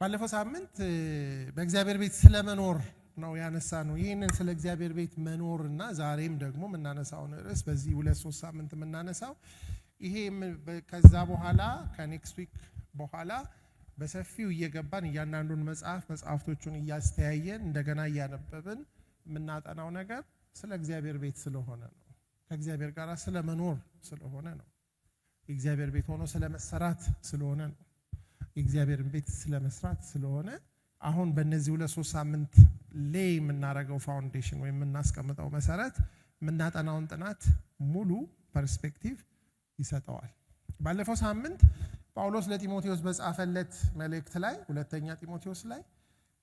ባለፈው ሳምንት በእግዚአብሔር ቤት ስለመኖር ነው ያነሳነው። ይሄንን ስለ እግዚአብሔር ቤት መኖርና ዛሬም ደግሞ የምናነሳው ርዕስ በዚህ 2-3 ሳምንት የምናነሳው ይሄ ከዛ በኋላ ከኔክስት ዊክ በኋላ በሰፊው እየገባን እያንዳንዱን መጽሐፍቶቹን እያስተያየን እንደገና እያነበብን የምናጠናው ነገር ስለ እግዚአብሔር ቤት ስለሆነ ነው። ከእግዚአብሔር ጋር ስለመኖር ስለሆነ ነው። የእግዚአብሔር ቤት ሆኖ ስለመሰራት ስለሆነ ነው። የእግዚአብሔር ቤት ስለመስራት ስለሆነ አሁን በእነዚህ 2-3 ሳምንት ላይ የምናደርገው ፋውንዴሽን ወይም የምናስቀምጠው መሰረት የምናጠናውን ጥናት ሙሉ ፐርስፔክቲቭ ይሰጠዋል። ባለፈው ሳምንት ጳውሎስ ለጢሞቴዎስ በጻፈለት መልእክት ላይ ሁለተኛ ጢሞቴዎስ ላይ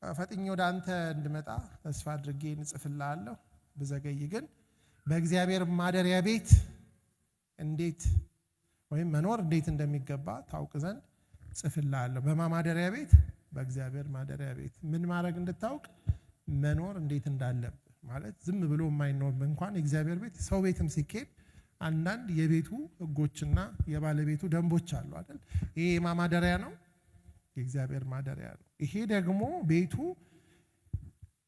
ፈጥኜ ወደ አንተ እንድመጣ ተስፋ አድርጌ እንጽፍልሃለሁ፣ ብዘገይ ግን በእግዚአብሔር ማደሪያ ቤት እንዴት ወይም መኖር እንዴት እንደሚገባ ታውቅ ዘንድ ጽፍልሃለሁ። በማደሪያ ቤት በእግዚአብሔር ማደሪያ ቤት ምን ማድረግ እንድታውቅ መኖር እንዴት እንዳለብህ ማለት ዝም ብሎ የማይኖር እንኳን የእግዚአብሔር ቤት ሰው ቤትም ሲኬድ አንዳንድ የቤቱ ህጎችና የባለቤቱ ደንቦች አሉ አይደል? ይሄ ማደሪያ ነው፣ የእግዚአብሔር ማደሪያ ነው። ይሄ ደግሞ ቤቱ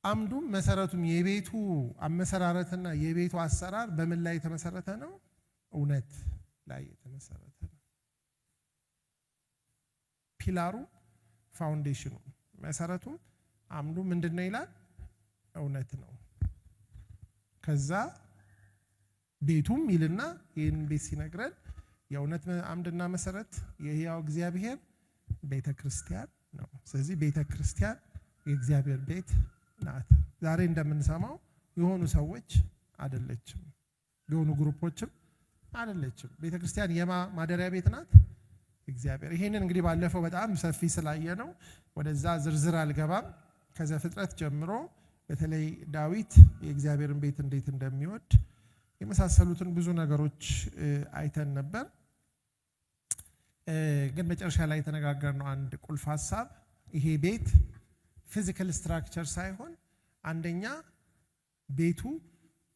አምዱም መሰረቱም የቤቱ አመሰራረትና የቤቱ አሰራር በምን ላይ የተመሰረተ ነው? እውነት ላይ የተመሰረተ ነው። ፒላሩ ፋውንዴሽኑ መሰረቱም አምዱ ምንድነው ይላል? እውነት ነው። ከዛ ቤቱም ይልና ይህን ቤት ሲነግረን የእውነት አምድና መሰረት የሕያው እግዚአብሔር ቤተክርስቲያን ነው። ስለዚህ ቤተክርስቲያን የእግዚአብሔር ቤት ናት። ዛሬ እንደምንሰማው የሆኑ ሰዎች አይደለችም፣ የሆኑ ግሩፖችም አይደለችም። ቤተክርስቲያን ማደሪያ ቤት ናት እግዚአብሔር። ይሄንን እንግዲህ ባለፈው በጣም ሰፊ ስላየ ነው ወደዛ ዝርዝር አልገባም። ከዘፍጥረት ጀምሮ በተለይ ዳዊት የእግዚአብሔርን ቤት እንዴት እንደሚወድ የመሳሰሉትን ብዙ ነገሮች አይተን ነበር። ግን መጨረሻ ላይ የተነጋገርነው አንድ ቁልፍ ሐሳብ ይሄ ቤት ፊዚካል ስትራክቸር ሳይሆን አንደኛ ቤቱ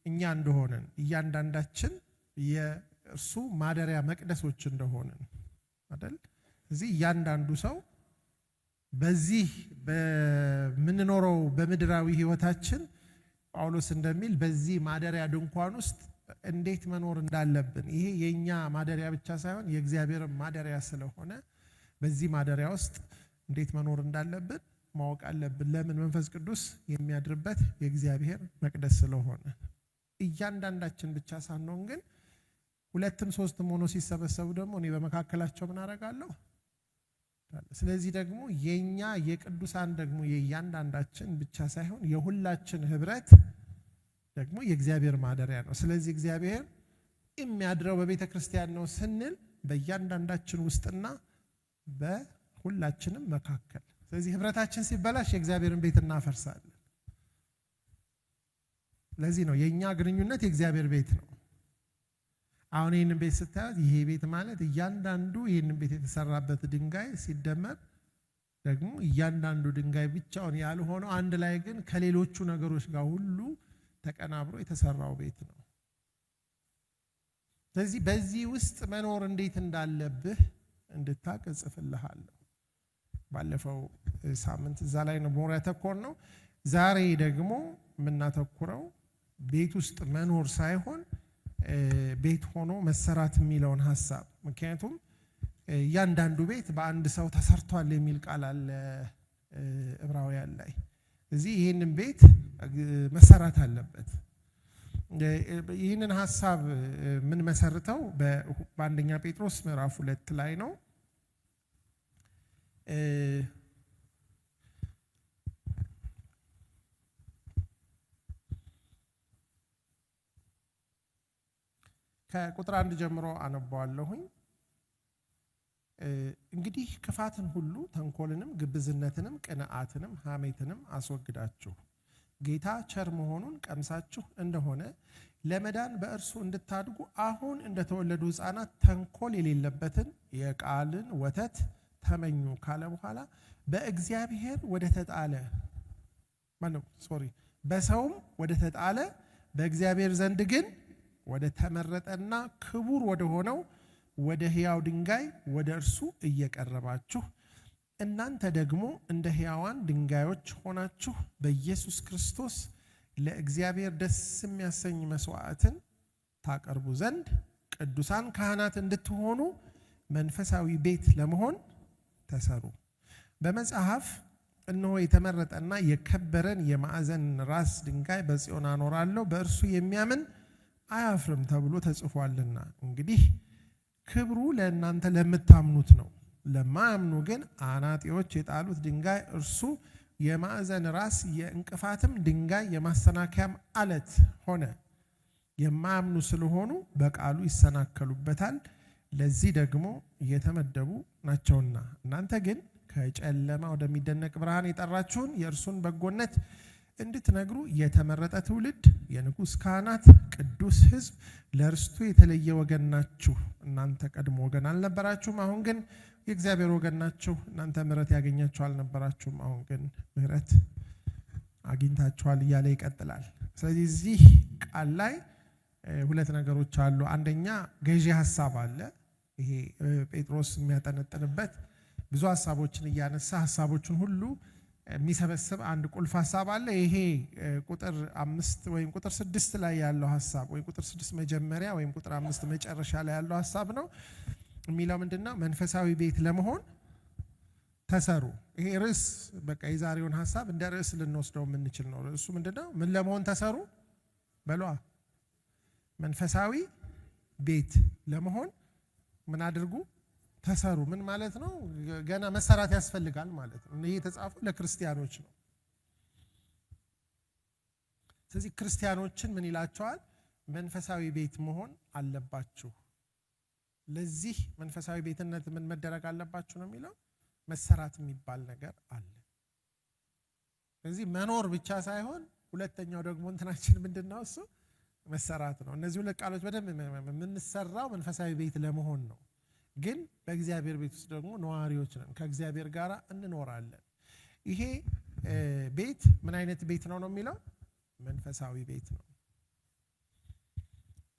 እኛ እንደሆነን እያንዳንዳችን የእርሱ ማደሪያ መቅደሶች እንደሆነን አይደል? እዚህ እያንዳንዱ ሰው በዚህ በምንኖረው በምድራዊ ህይወታችን ጳውሎስ እንደሚል በዚህ ማደሪያ ድንኳን ውስጥ እንዴት መኖር እንዳለብን ይሄ የኛ ማደሪያ ብቻ ሳይሆን የእግዚአብሔር ማደሪያ ስለሆነ በዚህ ማደሪያ ውስጥ እንዴት መኖር እንዳለብን ማወቅ አለብን። ለምን? መንፈስ ቅዱስ የሚያድርበት የእግዚአብሔር መቅደስ ስለሆነ እያንዳንዳችን ብቻ ሳንሆን ግን 2-3 ሆኖ ሲሰበሰቡ ደግሞ እኔ በመካከላቸው ምን አደርጋለሁ። ስለዚህ ደግሞ የኛ የቅዱሳን ደግሞ የእያንዳንዳችን ብቻ ሳይሆን የሁላችን ህብረት ደግሞ የእግዚአብሔር ማደሪያ ነው። ስለዚህ እግዚአብሔር የሚያድረው በቤተ ክርስቲያን ነው ስንል በእያንዳንዳችን ውስጥና በሁላችንም መካከል። ስለዚህ ህብረታችን ሲበላሽ የእግዚአብሔርን ቤት እናፈርሳለን። ለዚህ ነው የኛ ግንኙነት የእግዚአብሔር ቤት ነው። አሁን ይህንን ቤት ስታዩት ይሄ ቤት ማለት እያንዳንዱ ይህንን ቤት የተሰራበት ድንጋይ ሲደመር ደግሞ እያንዳንዱ ድንጋይ ብቻውን ያልሆነው አንድ ላይ ግን ከሌሎቹ ነገሮች ጋር ሁሉ ተቀናብሮ የተሰራው ቤት ነው። ስለዚህ በዚህ ውስጥ መኖር እንዴት እንዳለብህ እንድታውቅ እጽፍልሃለሁ። ባለፈው ሳምንት እዛ ላይ ነው ሞር ያተኮርነው። ዛሬ ደግሞ የምናተኩረው ቤት ውስጥ መኖር ሳይሆን ቤት ሆኖ መሰራት የሚለውን ሐሳብ። ምክንያቱም እያንዳንዱ ቤት በአንድ ሰው ተሰርቷል የሚል ቃል አለ ዕብራውያን ላይ። እዚህ ይህንን ቤት መሰራት አለበት። ይህንን ሐሳብ ምን መሰርተው በአንደኛ ጴጥሮስ ምዕራፍ 2 ላይ ነው። ከቁጥር 1 ጀምሮ አነባዋለሁኝ። እንግዲህ ክፋትን ሁሉ ተንኮልንም ግብዝነትንም ቅንዓትንም ሐሜትንም አስወግዳችሁ ጌታ ቸር መሆኑን ቀምሳችሁ እንደሆነ ለመዳን በእርሱ እንድታድጉ አሁን እንደተወለዱ ሕፃናት ተንኮል የሌለበትን የቃልን ወተት ተመኙ ካለ በኋላ በእግዚአብሔር ወደ ተጣለ በሰውም ወደ ተጣለ በእግዚአብሔር ዘንድ ግን ወደ ተመረጠና ክቡር ወደ ሆነው ወደ ሕያው ድንጋይ ወደ እርሱ እየቀረባችሁ እናንተ ደግሞ እንደ ሕያዋን ድንጋዮች ሆናችሁ በኢየሱስ ክርስቶስ ለእግዚአብሔር ደስ የሚያሰኝ መስዋዕትን ታቀርቡ ዘንድ ቅዱሳን ካህናት እንድትሆኑ መንፈሳዊ ቤት ለመሆን ተሰሩ። በመጽሐፍ እነሆ የተመረጠና የከበረን የማዕዘን ራስ ድንጋይ በጽዮን አኖራለሁ በእርሱ የሚያምን አያፍርም ተብሎ ተጽፏልና። እንግዲህ ክብሩ ለእናንተ ለምታምኑት ነው። ለማያምኑ ግን አናጢዎች የጣሉት ድንጋይ እርሱ የማዕዘን ራስ የእንቅፋትም ድንጋይ የማሰናከያም አለት ሆነ። የማያምኑ ስለሆኑ በቃሉ ይሰናከሉበታል፣ ለዚህ ደግሞ የተመደቡ ናቸውና። እናንተ ግን ከጨለማ ወደሚደነቅ ብርሃን የጠራችሁን የእርሱን በጎነት እንድትነግሩ የተመረጠ ትውልድ፣ የንጉሥ ካህናት፣ ቅዱስ ሕዝብ፣ ለርስቱ የተለየ ወገን ናችሁ። እናንተ ቀድሞ ወገን አልነበራችሁም፣ አሁን ግን የእግዚአብሔር ወገን ናችሁ። እናንተ ምሕረት ያገኛችሁ አልነበራችሁም፣ አሁን ግን ምሕረት አግኝታችኋል እያለ ይቀጥላል። ስለዚህ እዚህ ቃል ላይ ሁለት ነገሮች አሉ። አንደኛ ገዢ ሐሳብ አለ። ይሄ ጴጥሮስ የሚያጠነጥንበት ብዙ ሐሳቦችን እያነሳ ሐሳቦችን ሁሉ የሚሰበስብ አንድ ቁልፍ ሐሳብ አለ። ይሄ ቁጥር 5 ወይም ቁጥር 6 ላይ ያለው ሐሳብ ወይ ቁጥር 6 መጀመሪያ ወይም ቁጥር 5 መጨረሻ ላይ ያለው ሐሳብ ነው። የሚለው ምንድነው? መንፈሳዊ ቤት ለመሆን ተሰሩ። ይሄ ርዕስ በቃ የዛሬውን ሐሳብ እንደ ርዕስ ልንወስደው የምንችል ነው። ርዕሱ ምንድነው? ምን ለመሆን ተሰሩ በሏ። መንፈሳዊ ቤት ለመሆን ምን አድርጉ? ተሰሩ። ምን ማለት ነው? ገና መሰራት ያስፈልጋል ማለት ነው። ይሄ የተጻፈው ለክርስቲያኖች ነው። ስለዚህ ክርስቲያኖችን ምን ይላቸዋል? መንፈሳዊ ቤት መሆን አለባችሁ። ለዚህ መንፈሳዊ ቤትነት ምን መደረግ አለባችሁ ነው የሚለው? መሰራት የሚባል ነገር አለ። ስለዚህ መኖር ብቻ ሳይሆን ሁለተኛው ደግሞ እንትናችን ምንድነው? እሱ መሰራት ነው። እነዚህ ሁለት ቃሎች በደንብ የምንሰራው መንፈሳዊ ቤት ለመሆን ነው። ግን በእግዚአብሔር ቤት ውስጥ ደግሞ ነዋሪዎች ነን፣ ከእግዚአብሔር ጋር እንኖራለን። ይሄ ቤት ምን አይነት ቤት ነው ነው የሚለው? መንፈሳዊ ቤት ነው።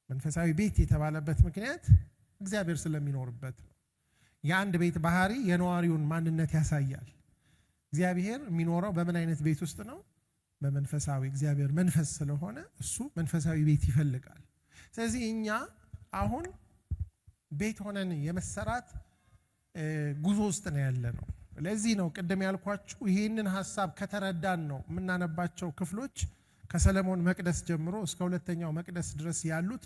መንፈሳዊ ቤት የተባለበት ምክንያት እግዚአብሔር ስለሚኖርበት ነው። የአንድ ቤት ባህሪ የነዋሪውን ማንነት ያሳያል። እግዚአብሔር የሚኖረው በምን አይነት ቤት ውስጥ ነው? በመንፈሳዊ። እግዚአብሔር መንፈስ ስለሆነ እሱ መንፈሳዊ ቤት ይፈልጋል። ስለዚህ እኛ አሁን ቤት ሆነን የመሰራት ጉዞ ውስጥ ነው ያለ ነው። ለዚህ ነው ቅድም ያልኳችሁ ይህንን ሐሳብ ከተረዳን ነው የምናነባቸው ክፍሎች ከሰለሞን መቅደስ ጀምሮ እስከ ሁለተኛው መቅደስ ድረስ ያሉት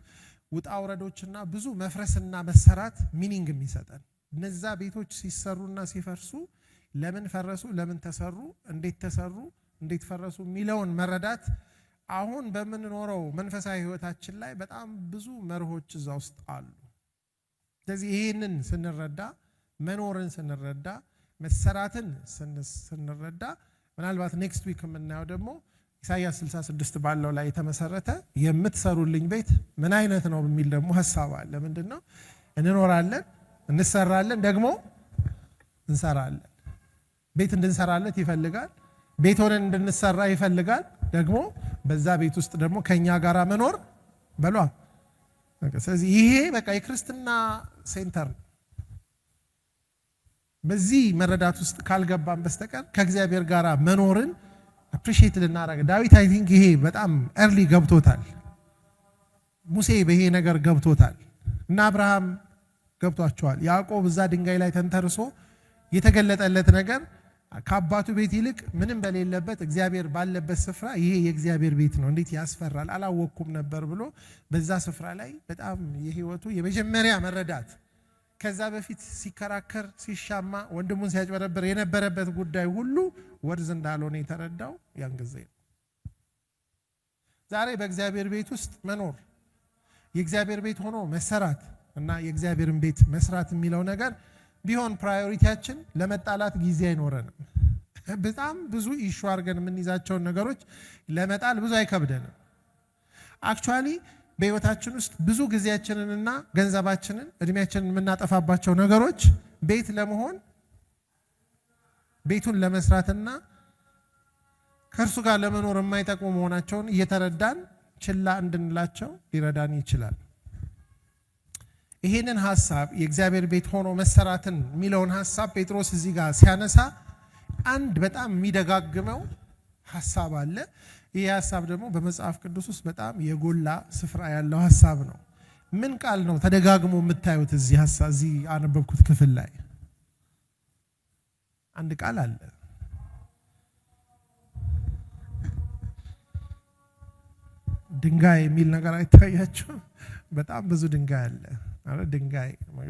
ውጣ ውረዶችና ብዙ መፍረስና መሰራት ሚኒንግ የሚሰጠን። እነዛ ቤቶች ሲሰሩና ሲፈርሱ ለምን ፈረሱ፣ ለምን ተሰሩ፣ እንዴት ተሰሩ፣ እንዴት ፈረሱ የሚለውን መረዳት አሁን በምንኖረው መንፈሳዊ ሕይወታችን ላይ በጣም ብዙ መርሆች እዛ ውስጥ አሉ። ስለዚህ ይህንን ስንረዳ፣ መኖርን ስንረዳ፣ መሰራትን ስንረዳ ምናልባት ኔክስት ዊክ የምናየው ደግሞ ኢሳይያስ 66 ባለው ላይ የተመሰረተ የምትሰሩልኝ ቤት ምን አይነት ነው የሚል ደግሞ ሐሳብ አለ። ምንድነው? እንኖራለን፣ እንሰራለን፣ ደግሞ እንሰራለን። ቤት እንድንሰራለት ይፈልጋል። ቤት ሆነን እንድንሰራ ይፈልጋል። ደግሞ በዛ ቤት ውስጥ ደግሞ ከኛ ጋራ መኖር በሏ። ስለዚህ ይሄ በቃ የክርስትና ሴንተር ነው። በዚህ መረዳት ውስጥ ካልገባን በስተቀር ከእግዚአብሔር ጋራ መኖርን አፕሪሺየት ልናረግ ዳዊት አይ ቲንክ ይሄ በጣም ኤርሊ ገብቶታል። ሙሴ በይሄ ነገር ገብቶታል እና አብርሃም ገብቷቸዋል። ያዕቆብ እዛ ድንጋይ ላይ ተንተርሶ የተገለጠለት ነገር ከአባቱ ቤት ይልቅ ምንም በሌለበት እግዚአብሔር ባለበት ስፍራ ይሄ የእግዚአብሔር ቤት ነው፣ እንዴት ያስፈራል፣ አላወቅኩም ነበር ብሎ በዛ ስፍራ ላይ በጣም የህይወቱ የመጀመሪያ መረዳት ከዛ በፊት ሲከራከር ሲሻማ ወንድሙን ሲያጭበረብር የነበረበት ጉዳይ ሁሉ ወርዝ እንዳልሆነ የተረዳው ያን ጊዜ ነው። ዛሬ በእግዚአብሔር ቤት ውስጥ መኖር የእግዚአብሔር ቤት ሆኖ መሰራት እና የእግዚአብሔርን ቤት መስራት የሚለው ነገር ቢሆን ፕራዮሪቲያችን ለመጣላት ጊዜ አይኖረንም። በጣም ብዙ ኢሹ አድርገን የምንይዛቸውን ነገሮች ለመጣል ብዙ አይከብደንም። አክቹአሊ በህይወታችን ውስጥ ብዙ ጊዜያችንንና ገንዘባችንን እድሜያችንን የምናጠፋባቸው ነገሮች ቤት ለመሆን ቤቱን ለመስራትና ከእርሱ ጋር ለመኖር የማይጠቅሙ መሆናቸውን እየተረዳን ችላ እንድንላቸው ሊረዳን ይችላል። ይሄንን ሐሳብ የእግዚአብሔር ቤት ሆኖ መሰራትን የሚለውን ሐሳብ ጴጥሮስ እዚህ ጋር ሲያነሳ አንድ በጣም የሚደጋግመው ሐሳብ አለ። ይሄ ሐሳብ ደግሞ በመጽሐፍ ቅዱስ ውስጥ በጣም የጎላ ስፍራ ያለው ሐሳብ ነው። ምን ቃል ነው ተደጋግሞ የምታዩት እዚህ ሐሳብ እዚህ አነበብኩት ክፍል ላይ? አንድ ቃል አለ። ድንጋይ የሚል ነገር አይታያችሁ? በጣም ብዙ ድንጋይ አለ።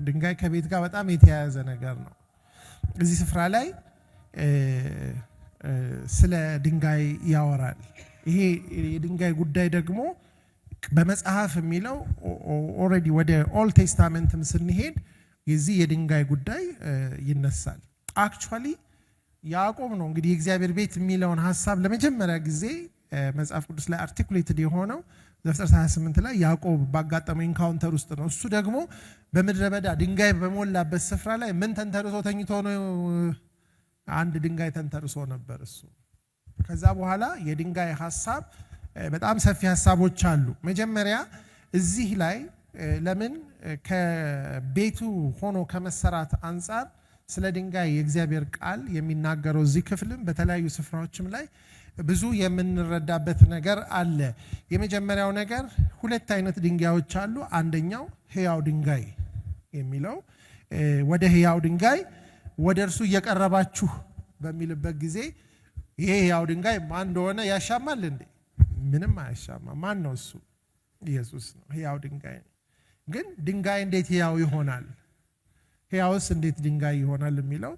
ድንጋይ ከቤት ጋር በጣም የተያያዘ ነገር ነው። እዚህ ስፍራ ላይ ስለ ድንጋይ ያወራል። ይሄ የድንጋይ ጉዳይ ደግሞ በመጽሐፍ የሚለው ኦልሬዲ ወደ ኦልድ ቴስታመንትም ስንሄድ የዚህ የድንጋይ ጉዳይ ይነሳል። አክቹዋሊ ያዕቆብ ነው እንግዲህ የእግዚአብሔር ቤት የሚለውን ሐሳብ ለመጀመሪያ ጊዜ መጽሐፍ ቅዱስ ላይ አርቲኩሌትድ የሆነው ዘፍጥረት 28 ላይ ያዕቆብ ባጋጠመው ኢንካውንተር ውስጥ ነው። እሱ ደግሞ በምድረ በዳ ድንጋይ በሞላበት ስፍራ ላይ ምን ተንተርሶ ተኝቶ ነው? አንድ ድንጋይ ተንተርሶ ነበር እሱ። ከዛ በኋላ የድንጋይ ሐሳብ በጣም ሰፊ ሐሳቦች አሉ። መጀመሪያ እዚህ ላይ ለምን ከቤቱ ሆኖ ከመሰራት አንጻር ስለ ድንጋይ የእግዚአብሔር ቃል የሚናገረው እዚህ ክፍልም በተለያዩ ስፍራዎችም ላይ ብዙ የምንረዳበት ነገር አለ። የመጀመሪያው ነገር ሁለት አይነት ድንጋዮች አሉ። አንደኛው ሕያው ድንጋይ የሚለው ወደ ሕያው ድንጋይ ወደ እርሱ እየቀረባችሁ በሚልበት ጊዜ ይሄ ሕያው ድንጋይ ማን እንደሆነ ያሻማል እንዴ? ምንም አያሻማ። ማን ነው እሱ? ኢየሱስ ነው ሕያው ድንጋይ። ግን ድንጋይ እንዴት ሕያው ይሆናል? ሕያውስ እንዴት ድንጋይ ይሆናል የሚለው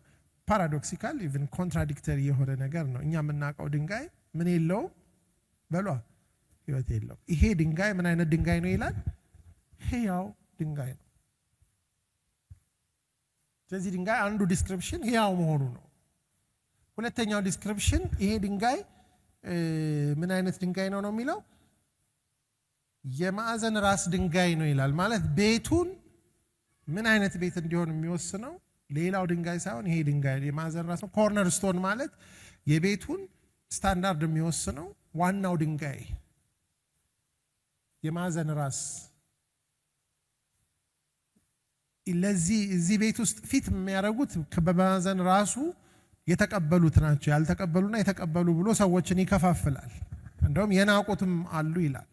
ፓራዶክሲካል ኢቭን ኮንትራዲክተሪ የሆነ ነገር ነው። እኛ የምናውቀው ድንጋይ ምን የለው በሏ ሕይወት የለው። ይሄ ድንጋይ ምን አይነት ድንጋይ ነው ይላል? ሕያው ድንጋይ ነው። ስለዚህ ድንጋይ አንዱ ዲስክሪፕሽን ሕያው መሆኑ ነው። ሁለተኛው ዲስክሪፕሽን ይሄ ድንጋይ ምን አይነት ድንጋይ ነው የሚለው የማዕዘን ራስ ድንጋይ ነው ይላል። ማለት ቤቱን ምን አይነት ቤት እንዲሆን የሚወስነው ሌላው ድንጋይ ሳይሆን ይሄ ድንጋይ የማዕዘን ራስ ነው። ኮርነር ስቶን ማለት የቤቱን ስታንዳርድ የሚወስነው ዋናው ድንጋይ የማዕዘን ራስ። እዚህ ቤት ውስጥ ፊት የሚያደርጉት በማዕዘን ራሱ የተቀበሉት ናቸው። ያልተቀበሉና የተቀበሉ ብሎ ሰዎችን ይከፋፍላል። እንደውም የናቁትም አሉ ይላል።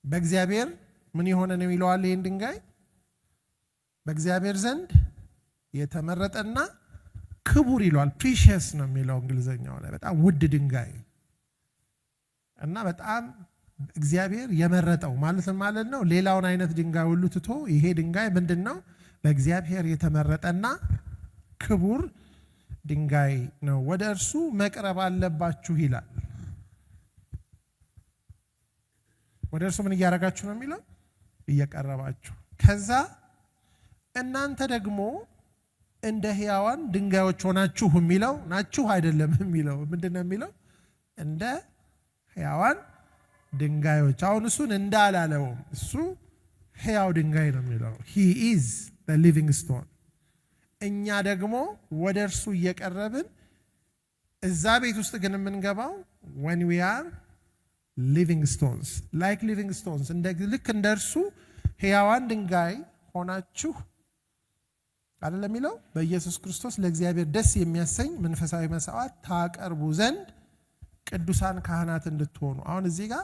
በእግዚአብሔር ምን የሆነ ነው ይለዋል። ይህን ድንጋይ በእግዚአብሔር ዘንድ የተመረጠና ክቡር ይለዋል። ፕሪሺየስ ነው የሚለው እንግሊዘኛው ላይ በጣም ውድ ድንጋይ እና በጣም እግዚአብሔር የመረጠው ማለት ነው። ሌላውን አይነት ድንጋይ ሁሉ ትቶ ይሄ ድንጋይ ምንድነው? ለእግዚአብሔር የተመረጠና ክቡር ድንጋይ ነው። ወደ እርሱ መቅረብ አለባችሁ ይላል። ወደ እርሱ ምን እያደረጋችሁ ነው የሚለው? እየቀረባችሁ። ከዛ እናንተ ደግሞ እንደ ሕያዋን ድንጋዮች ሆናችሁ የሚለው ናችሁ አይደለም የሚለው ምንድነው የሚለው? እንደ ሕያዋን ድንጋዮች። አሁን እሱን እንዳላለውም እሱ ሕያው ድንጋይ ነው የሚለው። he is the living stone። እኛ ደግሞ ወደ እርሱ እየቀረብን እዛ ቤት ውስጥ ግን የምንገባው when we are living stones like living stones ልክ እንደ እርሱ ሕያዋን ድንጋይ ሆናችሁ አይደለም የሚለው በኢየሱስ ክርስቶስ ለእግዚአብሔር ደስ የሚያሰኝ መንፈሳዊ መስዋዕት ታቀርቡ ዘንድ ቅዱሳን ካህናት እንድትሆኑ። አሁን እዚህ ጋር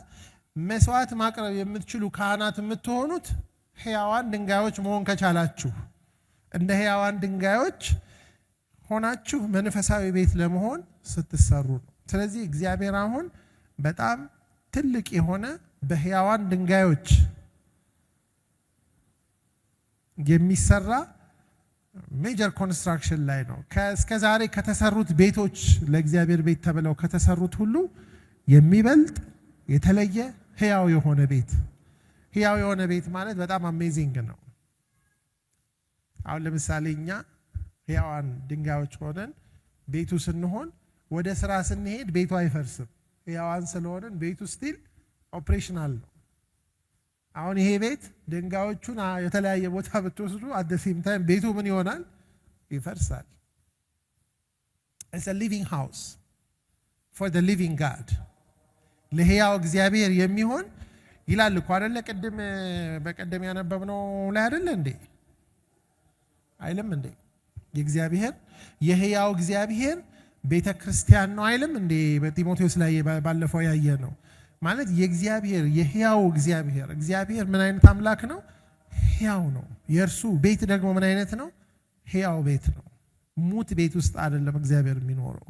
መስዋዕት ማቅረብ የምትችሉ ካህናት የምትሆኑት ሕያዋን ድንጋዮች መሆን ከቻላችሁ፣ እንደ ሕያዋን ድንጋዮች ሆናችሁ መንፈሳዊ ቤት ለመሆን ስትሰሩ ነው። ስለዚህ እግዚአብሔር አሁን በጣም ትልቅ የሆነ በሕያዋን ድንጋዮች የሚሰራ ሜጀር ኮንስትራክሽን ላይ ነው። እስከ ዛሬ ከተሰሩት ቤቶች ለእግዚአብሔር ቤት ተብለው ከተሰሩት ሁሉ የሚበልጥ የተለየ ሕያው የሆነ ቤት። ሕያው የሆነ ቤት ማለት በጣም አሜዚንግ ነው። አሁን ለምሳሌ እኛ ሕያዋን ድንጋዮች ሆነን ቤቱ ስንሆን ወደ ስራ ስንሄድ ቤቱ አይፈርስም። ሕያዋን ስለሆነን ቤቱ ስቲል ኦፕሬሽናል ነው። አሁን ይሄ ቤት ድንጋዮቹን የተለያየ ቦታ ብትወስዱ at the same time ቤቱ ምን ይሆናል? ይፈርሳል። It's a living house for the living God። ለሕያው እግዚአብሔር የሚሆን ይላል እኮ አይደለ? ቅድም በቀደም ያነበብነው ላይ አይደለ እንዴ? አይልም እንዴ? የእግዚአብሔር የሕያው እግዚአብሔር ቤተ ክርስቲያን ነው አይልም እንዴ? በጢሞቴዎስ ላይ ባለፈው ያየ ነው ማለት የእግዚአብሔር የሕያው እግዚአብሔር ምን አይነት አምላክ ነው? ሕያው ነው። የእርሱ ቤት ደግሞ ምን አይነት ነው? ሕያው ቤት ነው። ሙት ቤት ውስጥ አይደለም እግዚአብሔር የሚኖረው፣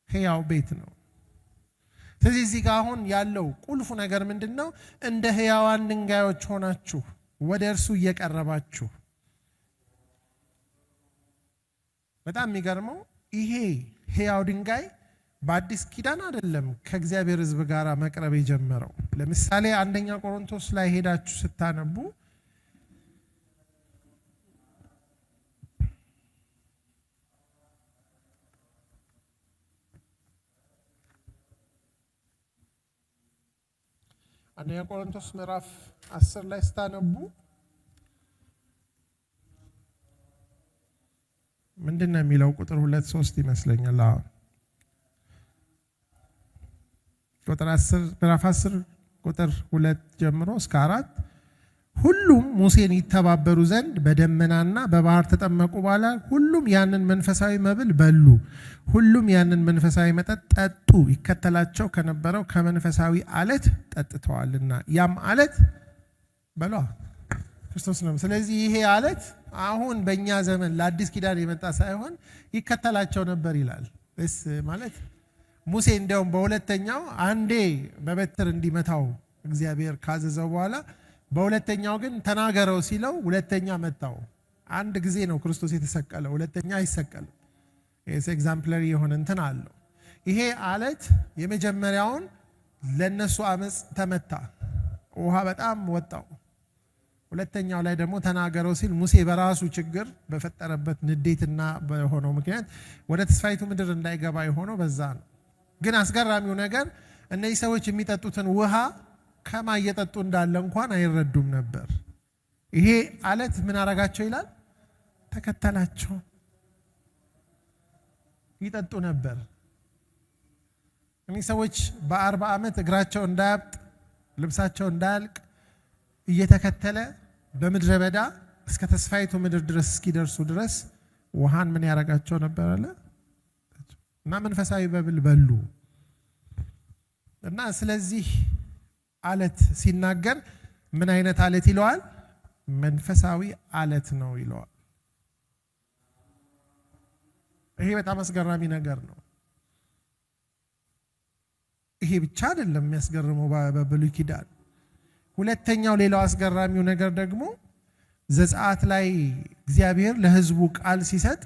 ሕያው ቤት ነው። ስለዚህ እዚህ ጋር አሁን ያለው ቁልፉ ነገር ምንድነው? እንደ ሕያዋን ድንጋዮች ሆናችሁ ወደ እርሱ እየቀረባችሁ። በጣም የሚገርመው ይሄ ሕያው ድንጋይ በአዲስ ኪዳን አይደለም ከእግዚአብሔር ሕዝብ ጋር መቅረብ የጀመረው። ለምሳሌ አንደኛ ቆሮንቶስ ላይ ሄዳችሁ ስታነቡ አንደኛ ቆሮንቶስ ምዕራፍ 10 ላይ ስታነቡ ምንድነው የሚለው? ቁጥር 2-3 ይመስለኛል። ቁጥር 10 ምዕራፍ 10 ቁጥር 2 ጀምሮ እስከ 4 ሁሉም ሙሴን ይተባበሩ ዘንድ በደመናና በባህር ተጠመቁ በኋላ ሁሉም ያንን መንፈሳዊ መብል በሉ፣ ሁሉም ያንን መንፈሳዊ መጠጥ ጠጡ፣ ይከተላቸው ከነበረው ከመንፈሳዊ አለት ጠጥተዋልና ያም አለት በሏ ክርስቶስ ነው። ስለዚህ ይሄ አለት አሁን በእኛ ዘመን ለአዲስ ኪዳን የመጣ ሳይሆን ይከተላቸው ነበር ይላል። እስ ማለት ሙሴ እንዲያውም በሁለተኛው አንዴ በበትር እንዲመታው እግዚአብሔር ካዘዘው በኋላ በሁለተኛው ግን ተናገረው ሲለው ሁለተኛ መታው። አንድ ጊዜ ነው ክርስቶስ የተሰቀለው፣ ሁለተኛ አይሰቀልም። ይሄ ኤግዛምፕለሪ የሆነ እንትን አለው። ይሄ አለት የመጀመሪያውን ለነሱ አመጽ ተመታ፣ ውሃ በጣም ወጣው። ሁለተኛው ላይ ደግሞ ተናገረው ሲል ሙሴ በራሱ ችግር በፈጠረበት ንዴትና በሆነው ምክንያት ወደ ተስፋይቱ ምድር እንዳይገባ የሆነው በዛ ነው። ግን አስገራሚው ነገር እነዚህ ሰዎች የሚጠጡትን ውሃ ከማ እየጠጡ እንዳለ እንኳን አይረዱም ነበር። ይሄ አለት ምን አረጋቸው ይላል? ተከተላቸው። ይጠጡ ነበር። እነዚህ ሰዎች በ40 ዓመት እግራቸው እንዳያብጥ ልብሳቸው እንዳያልቅ እየተከተለ በምድረ በዳ እስከ ተስፋይቱ ምድር ድረስ እስኪደርሱ ድረስ ውሃን ምን ያረጋቸው ነበር አለ እና መንፈሳዊ መብል በሉ እና ስለዚህ አለት ሲናገር ምን አይነት አለት ይለዋል? መንፈሳዊ አለት ነው ይለዋል። ይሄ በጣም አስገራሚ ነገር ነው። ይሄ ብቻ አይደለም የሚያስገርመው በብሉይ ኪዳን። ሁለተኛው ሌላው አስገራሚው ነገር ደግሞ ዘጸአት ላይ እግዚአብሔር ለሕዝቡ ቃል ሲሰጥ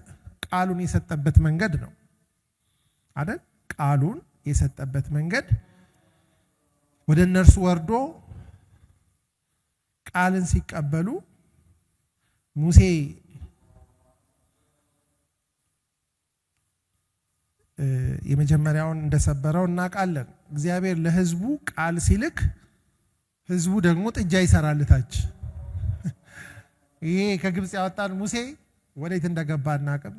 ቃሉን የሰጠበት መንገድ ነው አይደል? ቃሉን የሰጠበት መንገድ ወደ እነርሱ ወርዶ ቃልን ሲቀበሉ ሙሴ የመጀመሪያውን እንደሰበረው እናውቃለን። እግዚአብሔር ለሕዝቡ ቃል ሲልክ ሕዝቡ ደግሞ ጥጃ ይሰራልታች። ይሄ ከግብጽ ያወጣን ሙሴ ወዴት እንደገባ እናቅም።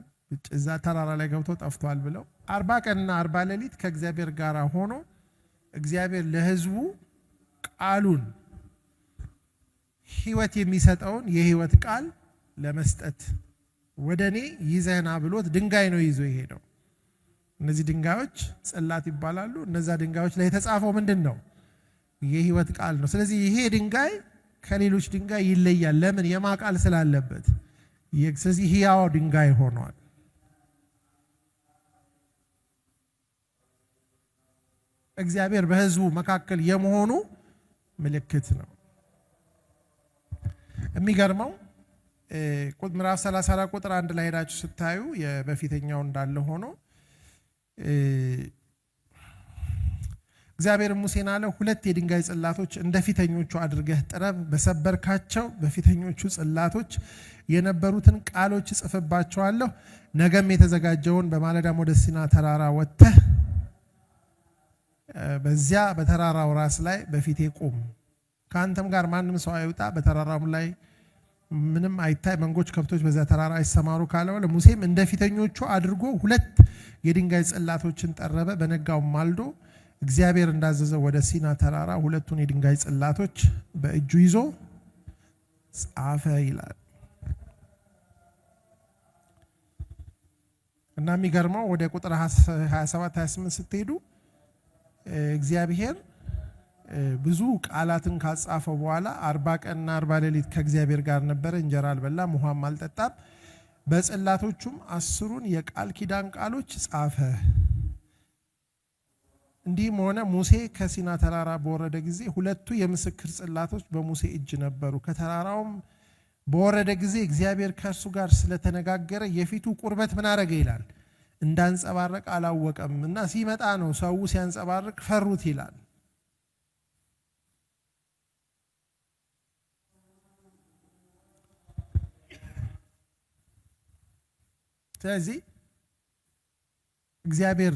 እዛ ተራራ ላይ ገብቶ ጠፍቷል ብለው 40 ቀንና 40 ሌሊት ከእግዚአብሔር ጋር ሆኖ እግዚአብሔር ለሕዝቡ ቃሉን ሕይወት የሚሰጠውን የሕይወት ቃል ለመስጠት ወደኔ ይዘህና ብሎት ድንጋይ ነው ይዞ የሄደው። እነዚህ ድንጋዮች ጽላት ይባላሉ። እነዛ ድንጋዮች ላይ የተጻፈው ምንድን ነው? የሕይወት ቃል ነው። ስለዚህ ይሄ ድንጋይ ከሌሎች ድንጋይ ይለያል። ለምን? የማ ቃል ስላለበት። ስለዚህ ሕያው ድንጋይ ሆኗል። እግዚአብሔር በሕዝቡ መካከል የመሆኑ ምልክት ነው። የሚገርመው ምዕራፍ 34 ቁጥር 1 ላይ ሄዳችሁ ስታዩ በፊተኛው እንዳለ ሆኖ እግዚአብሔር ሙሴን አለ 2 የድንጋይ ጽላቶች እንደ ፊተኞቹ አድርገህ ጥረብ፣ በሰበርካቸው በፊተኞቹ ጽላቶች የነበሩትን ቃሎች ጽፍባቸዋለሁ። ነገም የተዘጋጀውን በማለዳም ወደ ሲና ተራራ ወጥተህ በዚያ በተራራው ራስ ላይ በፊቴ ቁም። ከአንተም ጋር ማንም ሰው አይውጣ፣ በተራራውም ላይ ምንም አይታይ፣ መንጎች ከብቶች በዚያ ተራራ አይሰማሩ ካለው ለሙሴም እንደ ፊተኞቹ አድርጎ 2 የድንጋይ ጽላቶችን ጠረበ። በነጋው ማልዶ እግዚአብሔር እንዳዘዘው ወደ ሲና ተራራ ሁለቱን የድንጋይ ጽላቶች በእጁ ይዞ ጻፈ ይላል። እና የሚገርመው ወደ ቁጥር 27 28 ስትሄዱ እግዚአብሔር ብዙ ቃላትን ካጻፈው በኋላ 40 ቀንና 40 ሌሊት ከእግዚአብሔር ጋር ነበረ፣ እንጀራ አልበላም ውሃም አልጠጣም። በጽላቶቹም 10ን የቃል ኪዳን ቃሎች ጻፈ። እንዲህም ሆነ ሙሴ ከሲና ተራራ በወረደ ጊዜ ሁለቱ የምስክር ጽላቶች በሙሴ እጅ ነበሩ። ከተራራውም በወረደ ጊዜ እግዚአብሔር ከእርሱ ጋር ስለተነጋገረ የፊቱ ቁርበት ምን አረገ ይላል እንዳንጸባረቅ አላወቀም። እና ሲመጣ ነው ሰው ሲያንጸባርቅ ፈሩት ይላል። ስለዚህ እግዚአብሔር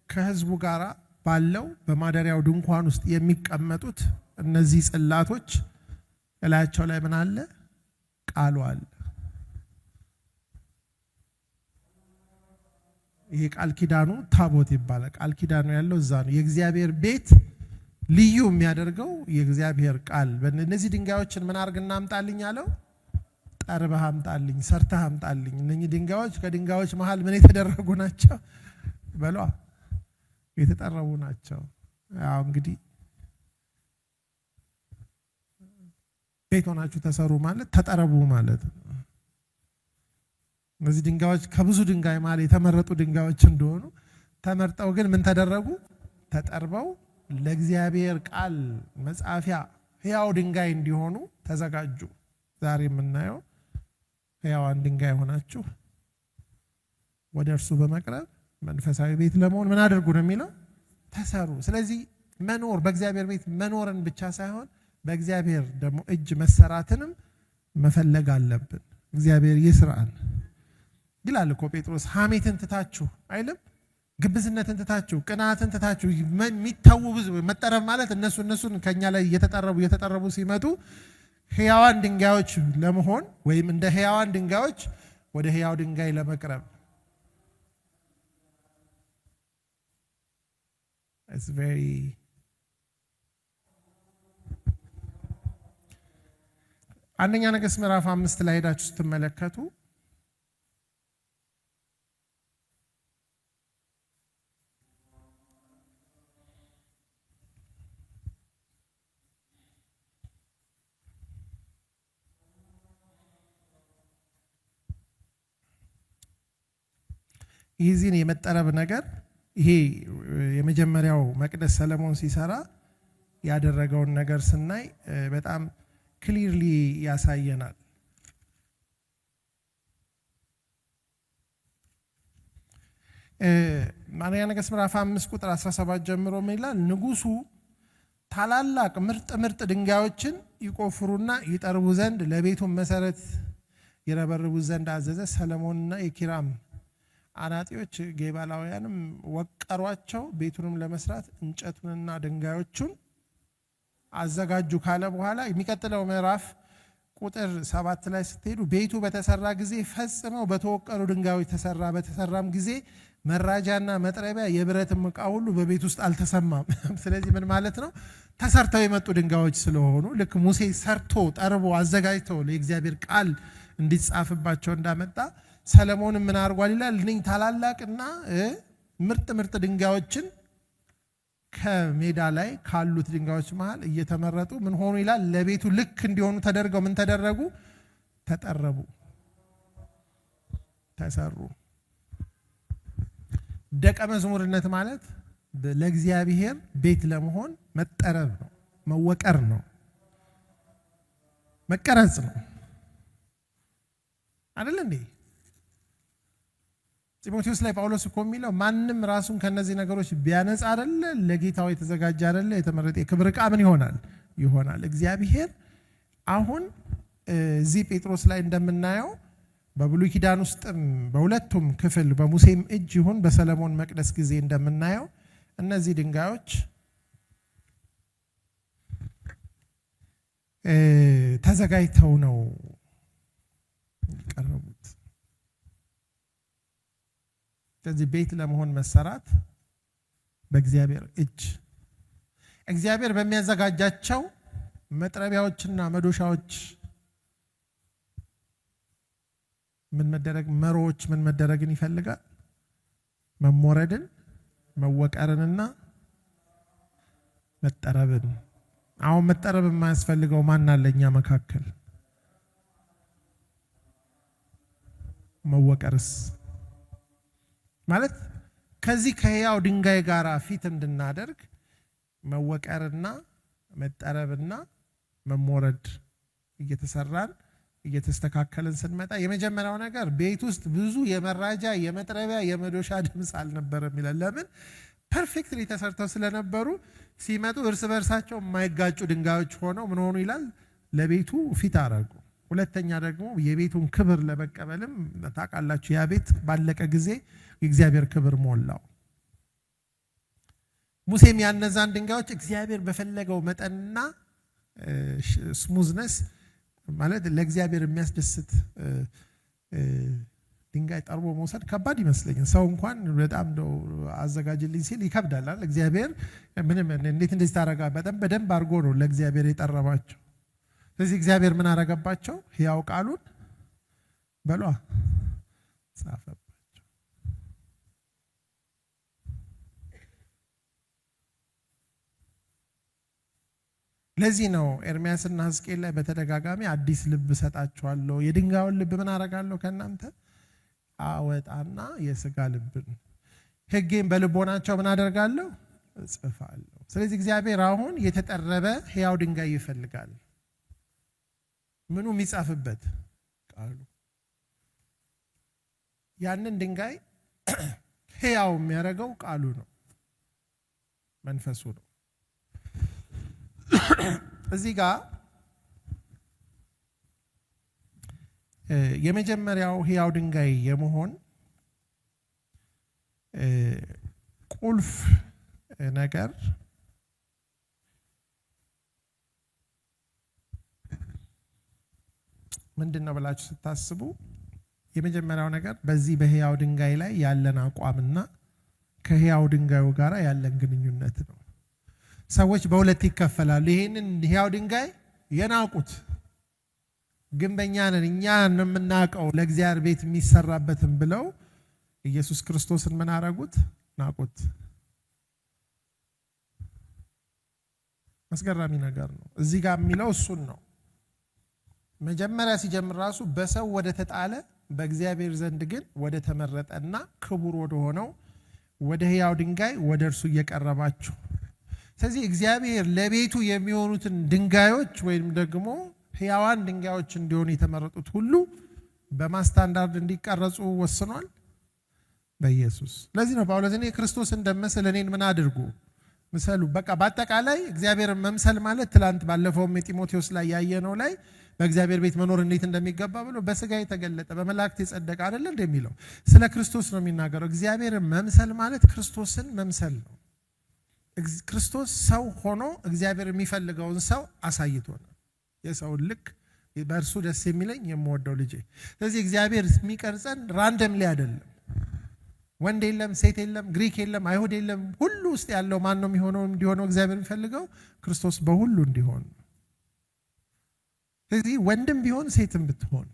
ከሕዝቡ ጋር ባለው በማደሪያው ድንኳን ውስጥ የሚቀመጡት እነዚህ ጽላቶች እላያቸው ላይ ምን አለ? ቃሉ አለ። ይሄ ቃል ኪዳኑ ታቦት ይባላል። ቃል ኪዳኑ ያለው እዛ ነው። የእግዚአብሔር ቤት ልዩ የሚያደርገው የእግዚአብሔር ቃል። በእነዚህ ድንጋዮችን ምን አድርግ እናምጣልኝ አለው? ጠርበህ አምጣልኝ፣ ሰርተህ አምጣልኝ። እነኚህ ድንጋዮች ከድንጋዮች መሃል ምን የተደረጉ ናቸው? በሏ የተጠረቡ ናቸው። ያው እንግዲህ ቤት ሆናችሁ ተሰሩ ማለት ተጠረቡ ማለት ነው። እነዚህ ድንጋዮች ከብዙ ድንጋይ ማለት የተመረጡ ድንጋዮች እንደሆኑ ተመርጠው ግን ምን ተደረጉ? ተጠርበው ለእግዚአብሔር ቃል መጻፊያ ሕያው ድንጋይ እንዲሆኑ ተዘጋጁ። ዛሬ የምናየው ሕያዋን ድንጋይ ሆናችሁ ወደ እርሱ በመቅረብ መንፈሳዊ ቤት ለመሆን ምን አድርጉ ነው የሚለው? ተሰሩ። ስለዚህ መኖር በእግዚአብሔር ቤት መኖርን ብቻ ሳይሆን በእግዚአብሔር ደግሞ እጅ መሰራትንም መፈለግ አለብን። እግዚአብሔር ይስራን ይላል እኮ ጴጥሮስ። ሐሜትን ትታችሁ አይልም? ግብዝነትን ትታችሁ፣ ቅናትን ትታችሁ የሚታው ብዙ መጠረብ ማለት እነሱን ከኛ ላይ እየተጠረቡ ሲመጡ ሕያዋን ድንጋዮች ለመሆን ወይም እንደ ሕያዋን ድንጋዮች ወደ ሕያው ድንጋይ ለመቅረብ it's very አንደኛ ነገሥት ምዕራፍ 5 ላይ ሄዳችሁ ስትመለከቱ ይህን የመጠረብ ነገር ይሄ የመጀመሪያው መቅደስ ሰለሞን ሲሰራ ያደረገውን ነገር ስናይ በጣም ክሊርሊ ያሳየናል። አንደኛ ነገሥት ምዕራፍ 5 ቁጥር 17 ጀምሮ ምን ይላል? ንጉሡ ታላላቅ ምርጥ ድንጋዮችን ይቆፍሩና ይጠርቡ ዘንድ ለቤቱም መሰረት ይረበርቡ ዘንድ አዘዘ። ሰለሞንና የኪራም አናጢዎች ጌባላውያንም ወቀሯቸው። ቤቱንም ለመስራት እንጨቱንና ድንጋዮቹን አዘጋጁ ካለ በኋላ የሚቀጥለው ምዕራፍ ቁጥር 7 ላይ ስትሄዱ ቤቱ በተሰራ ጊዜ ፈጽመው በተወቀሩ ድንጋዮች ተሰራ። በተሰራም ጊዜ መራጃና መጥረቢያ የብረትም ዕቃ ሁሉ በቤት ውስጥ አልተሰማም። ስለዚህ ምን ማለት ነው? ተሰርተው የመጡ ድንጋዮች ስለሆኑ ልክ ሙሴ ሰርቶ ጠርቦ አዘጋጅቶ ለእግዚአብሔር ቃል እንዲጻፍባቸው እንዳመጣ ሰለሞን ምን አድርጓል ይላል? እነኝ ታላላቅና ምርጥ ድንጋዮችን ከሜዳ ላይ ካሉት ድንጋዮች መሃል እየተመረጡ ምን ሆኑ ይላል? ለቤቱ ልክ እንዲሆኑ ተደርገው ምን ተደረጉ? ተጠረቡ፣ ተሰሩ። ደቀ መዝሙርነት ማለት ለእግዚአብሔር ቤት ለመሆን መጠረብ ነው፣ መወቀር ነው፣ መቀረጽ ነው። አይደል እንዴ? ጢሞቴዎስ ላይ ጳውሎስ እኮ የሚለው ማንም ራሱን ከነዚህ ነገሮች ቢያነጻ አይደለ ለጌታው የተዘጋጀ አይደለ የተመረጠ የክብር ዕቃ ምን ይሆናል። እግዚአብሔር አሁን እዚህ ጴጥሮስ ላይ እንደምናየው በብሉይ ኪዳን ውስጥም በሁለቱም ክፍል በሙሴም እጅ ይሁን በሰለሞን መቅደስ ጊዜ እንደምናየው እነዚህ ድንጋዮች ተዘጋጅተው ነው ቀረቡት። ስለዚህ ቤት ለመሆን መሰራት በእግዚአብሔር እጅ እግዚአብሔር በሚያዘጋጃቸው መጥረቢያዎችና መዶሻዎች ምን መደረግን ይፈልጋል? መሞረድን፣ መወቀርንና መጠረብን። አሁን መጠረብ የማያስፈልገው ማን አለኛ መካከል? መወቀርስ ማለት ከዚህ ከሕያው ድንጋይ ጋር ፊት እንድናደርግ መወቀርና መጠረብና መሞረድ እየተሰራን እየተስተካከለን ስንመጣ የመጀመሪያው ነገር ቤት ውስጥ ብዙ የመራጃ የመጥረቢያ የመዶሻ ድምፅ አልነበረም ይላል። ለምን? ፐርፌክትሊ ተሰርተው ስለነበሩ ሲመጡ እርስ በርሳቸው የማይጋጩ ድንጋዮች ሆነው ምን ሆኑ ይላል? ለቤቱ ፊት አረጉ። ሁለተኛ ደግሞ የቤቱን ክብር ለመቀበልም ታውቃላችሁ፣ ያ ቤት ባለቀ ጊዜ የእግዚአብሔር ክብር ሞላው። ሙሴም ያነዛን ድንጋዮች እግዚአብሔር በፈለገው መጠንና ስሙዝነስ ማለት ለእግዚአብሔር የሚያስደስት ድንጋይ ጠርቦ መውሰድ ከባድ ይመስለኛል። ሰው እንኳን በጣም ነው አዘጋጅልኝ ሲል ይከብዳል አይደል? እግዚአብሔር ምንም እንዴት እንደዚህ ታረጋ በደንብ አድርጎ ነው ለእግዚአብሔር የጠረባቸው። ስለዚህ እግዚአብሔር ምን አረገባቸው? ሕያው ቃሉን በሏ ጻፈባቸው። ለዚህ ነው ኤርሚያስና ሕዝቅኤል ላይ በተደጋጋሚ አዲስ ልብ ሰጣችኋለሁ፣ የድንጋዩን ልብ ምን አረጋለሁ ከእናንተ አወጣና የሥጋ ልብን ሕጌን በልቦናቸው ምን አደርጋለሁ እጽፋለሁ። ስለዚህ እግዚአብሔር አሁን የተጠረበ ሕያው ድንጋይ ይፈልጋል። ምኑ የሚጻፍበት? ቃሉ። ያንን ድንጋይ ሕያው የሚያደርገው ቃሉ ነው፣ መንፈሱ ነው። እዚህ ጋር የመጀመሪያው ሕያው ድንጋይ የመሆን ቁልፍ ነገር ምንድን ነው ብላችሁ ስታስቡ የመጀመሪያው ነገር በዚህ በሕያው ድንጋይ ላይ ያለን አቋምና ከሕያው ድንጋዩ ጋር ያለን ግንኙነት ነው። ሰዎች በሁለት ይከፈላሉ። ይሄንን ሕያው ድንጋይ የናቁት ግንበኛ ነን እኛ የምናውቀው ለእግዚአብሔር ቤት የሚሰራበትን ብለው ኢየሱስ ክርስቶስን ምን አረጉት? ናቁት። አስገራሚ ነገር ነው። እዚህ ጋር የሚለው እሱን ነው። መጀመሪያ ሲጀምር ራሱ በሰው ወደ ተጣለ በእግዚአብሔር ዘንድ ግን ወደ ተመረጠና ክቡር ወደ ሆነው ወደ ሕያው ድንጋይ ወደ እርሱ እየቀረባችሁ። ስለዚህ እግዚአብሔር ለቤቱ የሚሆኑትን ድንጋዮች ወይም ደግሞ ሕያዋን ድንጋዮች እንዲሆኑ የተመረጡት ሁሉ በማስታንዳርድ እንዲቀረጹ ወስኗል በኢየሱስ። ለዚህ ነው ጳውሎስ እኔ ክርስቶስ እንደምመስል እኔን ምን አድርጉ ምሰሉ። በቃ በአጠቃላይ እግዚአብሔርን መምሰል ማለት ትላንት ባለፈውም ጢሞቴዎስ ላይ ያየነው ላይ በእግዚአብሔር ቤት መኖር እንዴት እንደሚገባ ብሎ በስጋ የተገለጠ በመላእክት የጸደቀ አይደለ እንደሚለው ስለ ክርስቶስ ነው የሚናገረው። እግዚአብሔርን መምሰል ማለት ክርስቶስን መምሰል ነው። ክርስቶስ ሰው ሆኖ እግዚአብሔር የሚፈልገውን ሰው አሳይቶናል። የሰውን ልክ በእርሱ ደስ የሚለኝ የምወደው ልጄ። ስለዚህ እግዚአብሔር የሚቀርጸን ራንደምሊ አይደለም። ወንድ የለም፣ ሴት የለም፣ ግሪክ የለም፣ አይሁድ የለም። ሁሉ ውስጥ ያለው ማን ነው የሚሆነው? እንዲሆነው እግዚአብሔር የሚፈልገው ክርስቶስ በሁሉ እንዲሆን። ስለዚህ ወንድም ቢሆን ሴትም ብትሆን፣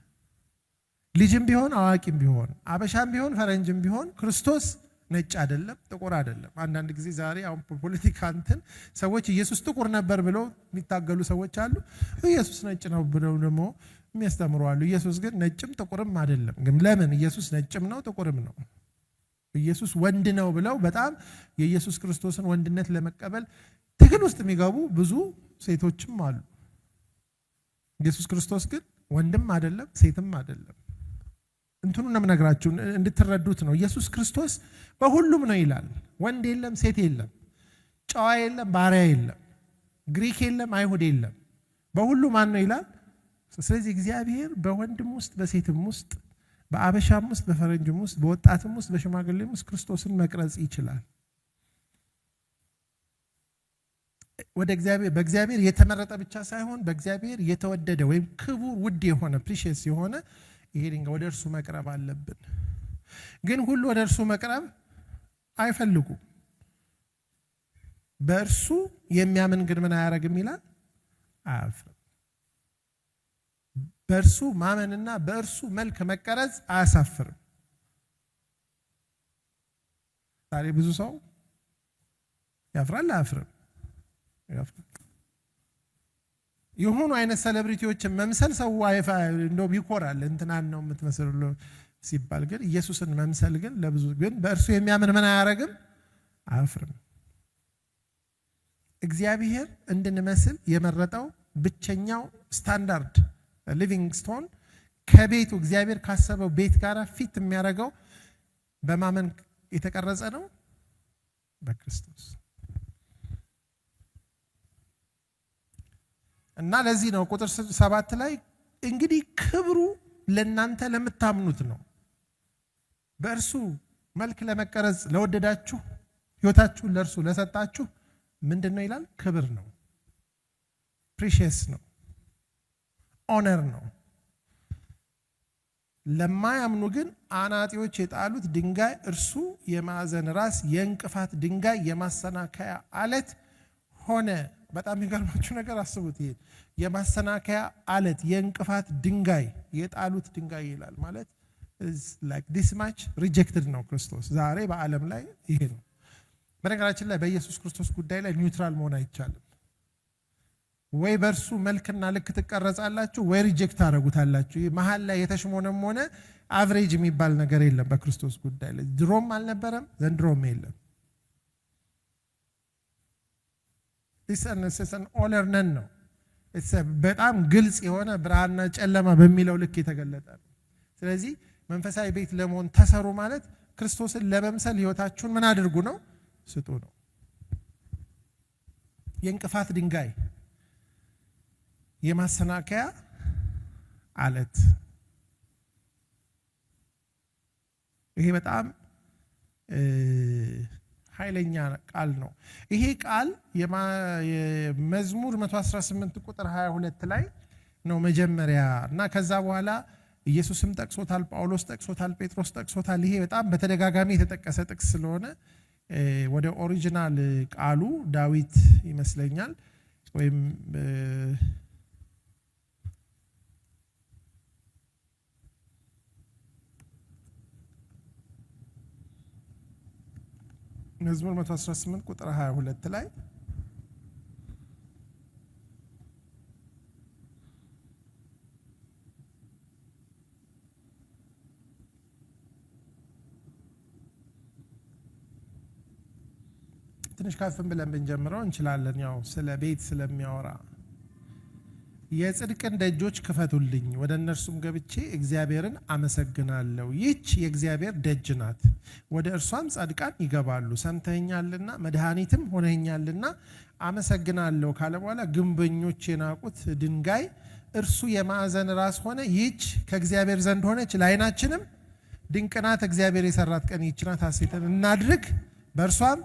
ልጅም ቢሆን አዋቂም ቢሆን፣ አበሻም ቢሆን ፈረንጅም ቢሆን ክርስቶስ ነጭ አይደለም፣ ጥቁር አይደለም። አንዳንድ ጊዜ ዛሬ አሁን ፖለቲካ እንትን ሰዎች ኢየሱስ ጥቁር ነበር ብለው የሚታገሉ ሰዎች አሉ። ኢየሱስ ነጭ ነው ብለው ደግሞ የሚያስተምሩ አሉ። ኢየሱስ ግን ነጭም ጥቁርም አይደለም። ግን ለምን? ኢየሱስ ነጭም ነው ጥቁርም ነው። ኢየሱስ ወንድ ነው ብለው በጣም የኢየሱስ ክርስቶስን ወንድነት ለመቀበል ትግል ውስጥ የሚገቡ ብዙ ሴቶችም አሉ። ኢየሱስ ክርስቶስ ግን ወንድም አይደለም ሴትም አይደለም። እንትኑን ነው የምነግራችሁ እንድትረዱት ነው። ኢየሱስ ክርስቶስ በሁሉም ነው ይላል። ወንድ የለም ሴት የለም፣ ጨዋ የለም ባሪያ የለም፣ ግሪክ የለም አይሁድ የለም፣ በሁሉ ማን ነው ይላል። ስለዚህ እግዚአብሔር በወንድም ውስጥ በሴትም ውስጥ በአበሻም ውስጥ በፈረንጅም ውስጥ በወጣትም ውስጥ በሽማግሌም ውስጥ ክርስቶስን መቅረጽ ይችላል። ወደ እግዚአብሔር በእግዚአብሔር የተመረጠ ብቻ ሳይሆን በእግዚአብሔር የተወደደ ወይም ክቡር ውድ የሆነ ፕሪሺየስ የሆነ ይሄ ድንጋይ ወደ እርሱ መቅረብ አለብን። ግን ሁሉ ወደ እርሱ መቅረብ አይፈልጉም። በእርሱ የሚያምን ግን ምን አያረግም ይላል? አያፍርም። በእርሱ ማመንና በእርሱ መልክ መቀረጽ አያሳፍርም። ዛሬ ብዙ ሰው ያፍራል? አያፍርም? ያፍራል። የሆኑ አይነት ሴሌብሪቲዎችን መምሰል ሰው እንደው ቢኮራል እንትናን ነው የምትመስለው ሲባል ግን ኢየሱስን መምሰል ግን ለብዙ ግን በእርሱ የሚያምን ምን አያረግም? አያፍርም። እግዚአብሔር እንድንመስል የመረጠው ብቸኛው ስታንዳርድ ሊቪንግ ስቶን ከቤቱ እግዚአብሔር ካሰበው ቤት ጋር ፊት የሚያደርገው በማመን የተቀረጸ ነው፣ በክርስቶስ። እና ለዚህ ነው ቁጥር 7 ላይ እንግዲህ ክብሩ ለእናንተ ለምታምኑት ነው። በእርሱ መልክ ለመቀረጽ ለወደዳችሁ ሕይወታችሁን ለእርሱ ለሰጣችሁ ምንድን ነው ይላል? ክብር ነው፣ ፕሪሺየስ ነው፣ ኦነር ነው። ለማያምኑ ግን አናጢዎች የጣሉት ድንጋይ እርሱ የማዕዘን ራስ የእንቅፋት ድንጋይ የማሰናከያ አለት ሆነ። በጣም የሚገርማችሁ ነገር አስቡት። ይሄ የማሰናከያ አለት የእንቅፋት ድንጋይ የጣሉት ድንጋይ ይላል ማለት like this much rejected ነው ክርስቶስ ዛሬ በዓለም ላይ ይሄ ነው። በነገራችን ላይ በኢየሱስ ክርስቶስ ጉዳይ ላይ ኒውትራል መሆን አይቻልም። ወይ በእርሱ መልክና ልክ ትቀረጻላችሁ ወይ ሪጀክት ታደርጉታላችሁ። መሀል ላይ የተሽሞነም ሆነ አቨሬጅ የሚባል ነገር የለም በክርስቶስ ጉዳይ ላይ። ድሮም አልነበረም፣ ዘንድሮም የለም። ኢትስ ኦል ኦር ነን ነው። በጣም ግልጽ የሆነ ብርሃንና ጨለማ በሚለው ልክ የተገለጠ ነው። ስለዚህ መንፈሳዊ ቤት ለመሆን ተሰሩ ማለት ክርስቶስን ለመምሰል ህይወታችሁን ምን አድርጉ ነው? ስጡ ነው። የእንቅፋት ድንጋይ የማሰናከያ አለት። ይሄ በጣም ኃይለኛ ቃል ነው። ይሄ ቃል የመዝሙር 118 ቁጥር 22 ላይ ነው መጀመሪያ እና ከዛ በኋላ ኢየሱስም ጠቅሶታል፣ ጳውሎስ ጠቅሶታል፣ ጴጥሮስ ጠቅሶታል። ይሄ በጣም በተደጋጋሚ የተጠቀሰ ጥቅስ ስለሆነ ወደ ኦሪጂናል ቃሉ ዳዊት ይመስለኛል ወይም መዝሙር 118 ቁጥር 22 ላይ ትንሽ ካፍን ብለን ብንጀምረው እንችላለን። ያው ስለ ቤት ስለሚያወራ የጽድቅን ደጆች ክፈቱልኝ፣ ወደ እነርሱም ገብቼ እግዚአብሔርን አመሰግናለሁ። ይህች የእግዚአብሔር ደጅ ናት፣ ወደ እርሷም ጻድቃን ይገባሉ። ሰምተኸኛልና መድኃኒትም ሆነኸኛልና አመሰግናለሁ ካለ በኋላ ግንበኞች የናቁት ድንጋይ እርሱ የማዕዘን ራስ ሆነ። ይህች ከእግዚአብሔር ዘንድ ሆነች፣ ለዓይናችንም ድንቅ ናት። እግዚአብሔር የሰራት ቀን ይህች ናት፣ ሐሴትን እናድርግ በእርሷም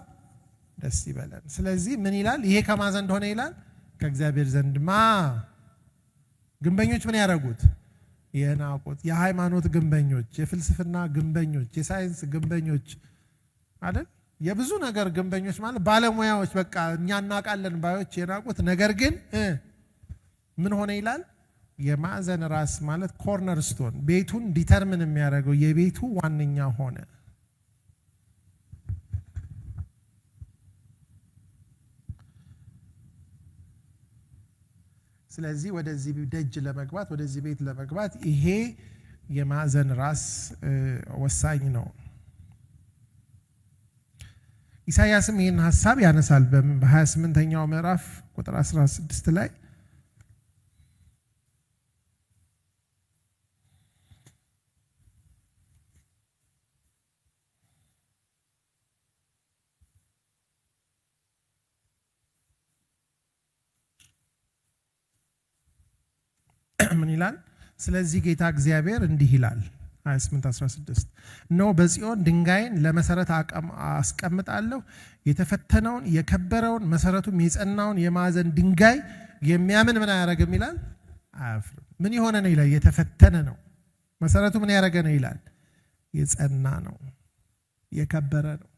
ደስ ይበለን። ስለዚህ ምን ይላል? ይሄ ከማን ዘንድ ሆነ ይላል? ከእግዚአብሔር ዘንድ። ግንበኞች ምን ያደረጉት? የናቁት። የሃይማኖት ግንበኞች፣ የፍልስፍና ግንበኞች፣ የሳይንስ ግንበኞች አይደል? የብዙ ነገር ግንበኞች ማለት ባለሙያዎች፣ በቃ እኛ እናውቃለን ባዮች የናቁት። ነገር ግን ምን ሆነ ይላል? የማዕዘን ራስ ማለት ኮርነር ስቶን፣ ቤቱን ዲተርምን የሚያደርገው የቤቱ ዋነኛ ሆነ። ስለዚህ ወደዚህ ደጅ ለመግባት ወደዚህ ቤት ለመግባት ይሄ የማዕዘን ራስ ወሳኝ ነው። ኢሳይያስም ይህን ሀሳብ ያነሳል በ28ኛው ምዕራፍ ቁጥር 16 ላይ ምን ይላል? ስለዚህ ጌታ እግዚአብሔር እንዲህ ይላል 28:16 ነው በጽዮን ድንጋይን ለመሰረት አስቀምጣለሁ፣ የተፈተነውን የከበረውን መሰረቱም የጸናውን የማዕዘን ድንጋይ የሚያምን ምን አያረግም ይላል? አያፍርም። ምን የሆነ ነው ይላል? የተፈተነ ነው። መሰረቱ ምን ያረገ ነው ይላል? የጸና ነው፣ የከበረ ነው።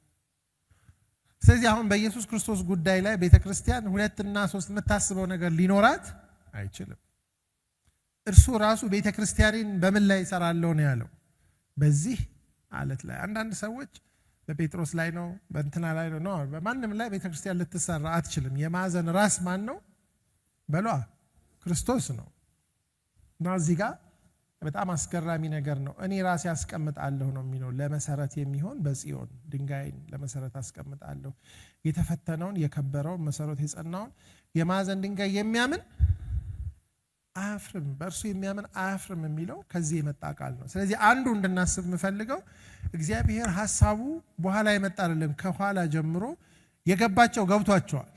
ስለዚህ አሁን በኢየሱስ ክርስቶስ ጉዳይ ላይ ቤተክርስቲያን 2 እና 3 የምታስበው ነገር ሊኖራት አይችልም። እርሱ ራሱ ቤተክርስቲያንን በምን ላይ ይሰራለው ነው ያለው? በዚህ አለት ላይ። አንዳንድ ሰዎች በጴጥሮስ ላይ ነው በእንትና ላይ ነው በማንም ላይ ቤተክርስቲያን ልትሰራ አትችልም። የማዕዘን ራስ ማን ነው? በሏ ክርስቶስ ነው። እና እዚህ ጋር በጣም አስገራሚ ነገር ነው። እኔ ራሴ አስቀምጣለሁ ነው የሚለው። ለመሰረት የሚሆን በጽዮን ድንጋይን ለመሰረት አስቀምጣለሁ፣ የተፈተነውን የከበረውን መሰረት የጸናውን የማዕዘን ድንጋይ የሚያምን አያፍርም፣ በእርሱ የሚያምን አያፍርም የሚለው ከዚህ የመጣ ቃል ነው። ስለዚህ አንዱ እንድናስብ የምፈልገው እግዚአብሔር ሐሳቡ በኋላ የመጣ አይደለም። ከኋላ ጀምሮ የገባቸው ገብቷቸዋል።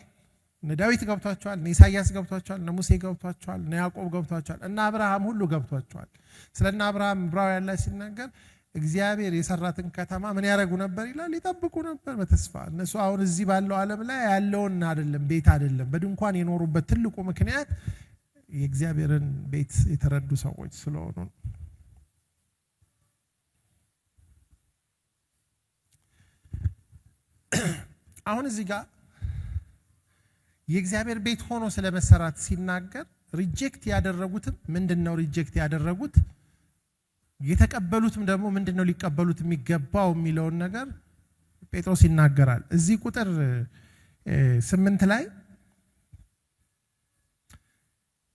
እነ ዳዊት ገብቷቸዋል፣ እነ ኢሳይያስ ገብቷቸዋል፣ እነ ሙሴ ገብቷቸዋል፣ እነ ያዕቆብ ገብቷቸዋል፣ እነ አብርሃም ሁሉ ገብቷቸዋል። ስለና አብርሃም ዕብራውያን ላይ ሲናገር እግዚአብሔር የሰራትን ከተማ ምን ያደርጉ ነበር ይላል? ይጠብቁ ነበር በተስፋ። እነሱ አሁን እዚህ ባለው ዓለም ላይ ያለውን አይደለም፣ ቤት አይደለም፣ በድንኳን የኖሩበት ትልቁ ምክንያት የእግዚአብሔርን ቤት የተረዱ ሰዎች ስለሆኑ ነው። አሁን እዚህ ጋር የእግዚአብሔር ቤት ሆኖ ስለመሰራት ሲናገር ሪጀክት ያደረጉትም ምንድነው? ሪጀክት ያደረጉት የተቀበሉትም ደግሞ ምንድነው ሊቀበሉት የሚገባው የሚለውን ነገር ጴጥሮስ ይናገራል። እዚህ ቁጥር 8 ላይ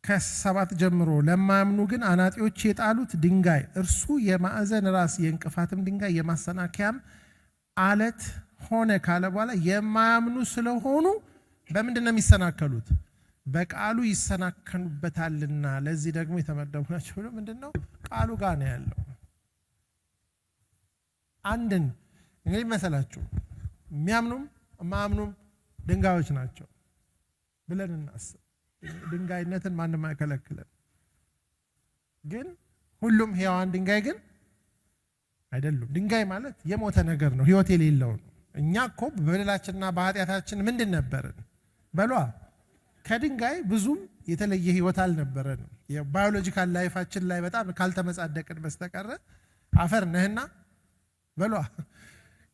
ከ7 ጀምሮ ለማያምኑ ግን አናጢዎች የጣሉት ድንጋይ እርሱ የማዕዘን ራስ የእንቅፋትም ድንጋይ የማሰናከያም አለት ሆነ ካለ በኋላ የማያምኑ ስለሆኑ በምንድነው የሚሰናከሉት? በቃሉ ይሰናከኑበታልና ለዚህ ደግሞ የተመደቡ ናቸው ብሎ ምንድነው ቃሉ ጋር ነው ያለው። አንድን እንግዲህ መሰላችሁ የሚያምኑም የማያምኑም ድንጋዮች ናቸው ብለን እናስብ። ድንጋይነትን ማንም አይከለክለን። ግን ሁሉም ሕያዋን ድንጋይ ግን አይደሉም። ድንጋይ ማለት የሞተ ነገር ነው፣ ሕይወት የሌለው ነው። እኛ እኮ በበደላችንና በኃጢአታችን ምንድን ነበርን? በሏ ከድንጋይ ብዙም የተለየ ሕይወት አልነበረንም። የባዮሎጂካል ላይፋችን ላይ በጣም ካልተመጻደቅን በስተቀር አፈር ነህና በሏ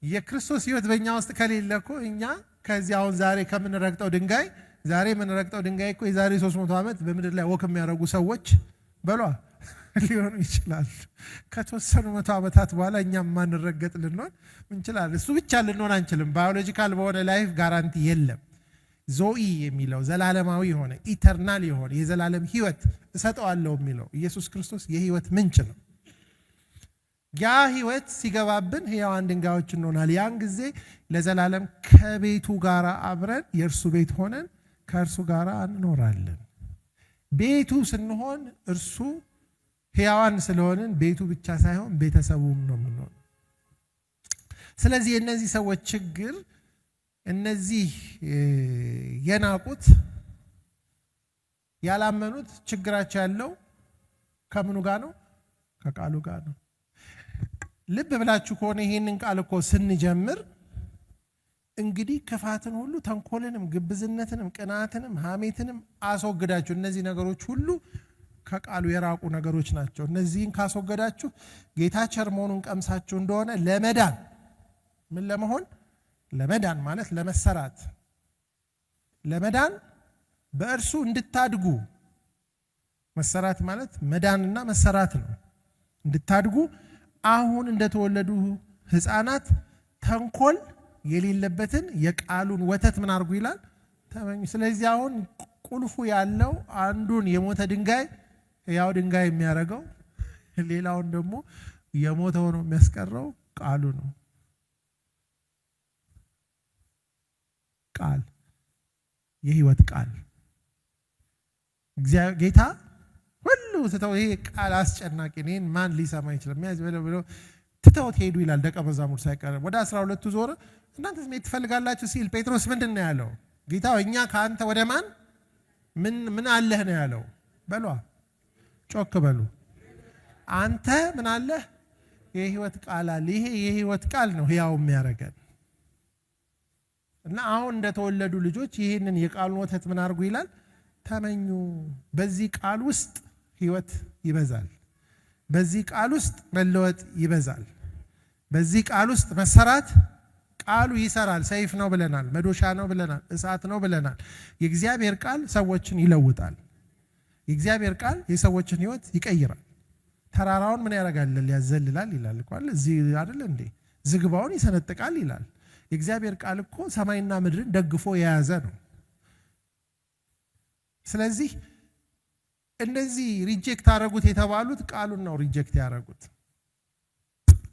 የክርስቶስ ሕይወት በእኛ ውስጥ ከሌለ እኮ እኛ ከዚህ አሁን ዛሬ ከምንረግጠው ድንጋይ ዛሬ የምንረግጠው ድንጋይ እኮ የዛሬ 300 ዓመት በምድር ላይ ወክ የሚያደርጉ ሰዎች በሏ ሊሆኑ ይችላል። ከተወሰኑ 100 ዓመታት በኋላ እኛም ማንረገጥ ልንሆን እንችላለን። እሱ ብቻ ልንሆን አንችልም። ባዮሎጂካል በሆነ ላይፍ ጋራንቲ የለም። ዞኢ የሚለው ዘላለማዊ የሆነ ኢተርናል የሆነ የዘላለም ሕይወት እሰጠዋለሁ የሚለው ኢየሱስ ክርስቶስ የሕይወት ምንጭ ነው። ያ ሕይወት ሲገባብን ሕያዋን ድንጋዮች እንሆናል። ያን ጊዜ ለዘላለም ከቤቱ ጋር አብረን የእርሱ ቤት ሆነን ከእርሱ ጋር እንኖራለን። ቤቱ ስንሆን እርሱ ሕያዋን ስለሆንን ቤቱ ብቻ ሳይሆን ቤተሰቡም ነው የምንሆነው። ስለዚህ የእነዚህ ሰዎች ችግር እነዚህ የናቁት ያላመኑት ችግራቸው ያለው ከምኑ ጋር ነው? ከቃሉ ጋር ነው። ልብ ብላችሁ ከሆነ ይሄንን ቃል እኮ ስንጀምር እንግዲህ ክፋትን ሁሉ ተንኮልንም፣ ግብዝነትንም፣ ቅናትንም፣ ሐሜትንም አስወግዳችሁ እነዚህ ነገሮች ሁሉ ከቃሉ የራቁ ነገሮች ናቸው። እነዚህን ካስወገዳችሁ ጌታ ቸር መሆኑን ቀምሳችሁ እንደሆነ ለመዳን ምን ለመሆን ለመዳን ማለት ለመሰራት ለመዳን በእርሱ እንድታድጉ መሰራት ማለት መዳንና መሰራት ነው። እንድታድጉ አሁን እንደተወለዱ ሕፃናት ተንኮል የሌለበትን የቃሉን ወተት ምን አድርጉ ይላል ተመኙ። ስለዚህ አሁን ቁልፉ ያለው አንዱን የሞተ ድንጋይ ያው ድንጋይ የሚያደርገው ሌላውን ደግሞ የሞተው ነው የሚያስቀረው ቃሉ ነው። ቃል የሕይወት ቃል ጌታ ሁሉ ትተው ይሄ ቃል አስጨናቂ ነን ማን ሊሰማ ይችላል የሚያዝ ብለው ትተውት ሄዱ ይላል። ደቀ መዛሙርት ሳይቀር ወደ 12ቱ ዞረ። እናንተስ ምን ትፈልጋላችሁ ሲል ጴጥሮስ ምንድን ነው ያለው? ጌታ እኛ ከአንተ ወደ ማን ምን አለህ ነው ያለው? በሏ ጮክ በሉ። አንተ ምን አለህ? የሕይወት ቃል አለ። ይሄ የሕይወት ቃል ነው ሕያው የሚያደርገን እና አሁን እንደተወለዱ ልጆች ይህንን የቃሉን ወተት ምን አድርጉ ይላል ተመኙ። በዚህ ቃል ውስጥ ሕይወት ይበዛል። በዚህ ቃል ውስጥ መለወጥ ይበዛል። በዚህ ቃል ውስጥ መሰራት ቃሉ ይሰራል። ሰይፍ ነው ብለናል፣ መዶሻ ነው ብለናል፣ እሳት ነው ብለናል። የእግዚአብሔር ቃል ሰዎችን ይለውጣል። የእግዚአብሔር ቃል የሰዎችን ህይወት ይቀይራል። ተራራውን ምን ያደርጋል? ያዘልላል ይላል እኮ አይደል? እዚህ አይደል እንዴ? ዝግባውን ይሰነጥቃል ይላል። የእግዚአብሔር ቃል እኮ ሰማይና ምድርን ደግፎ የያዘ ነው። ስለዚህ እነዚህ ሪጀክት አደረጉት የተባሉት ቃሉን ነው ሪጀክት ያደረጉት።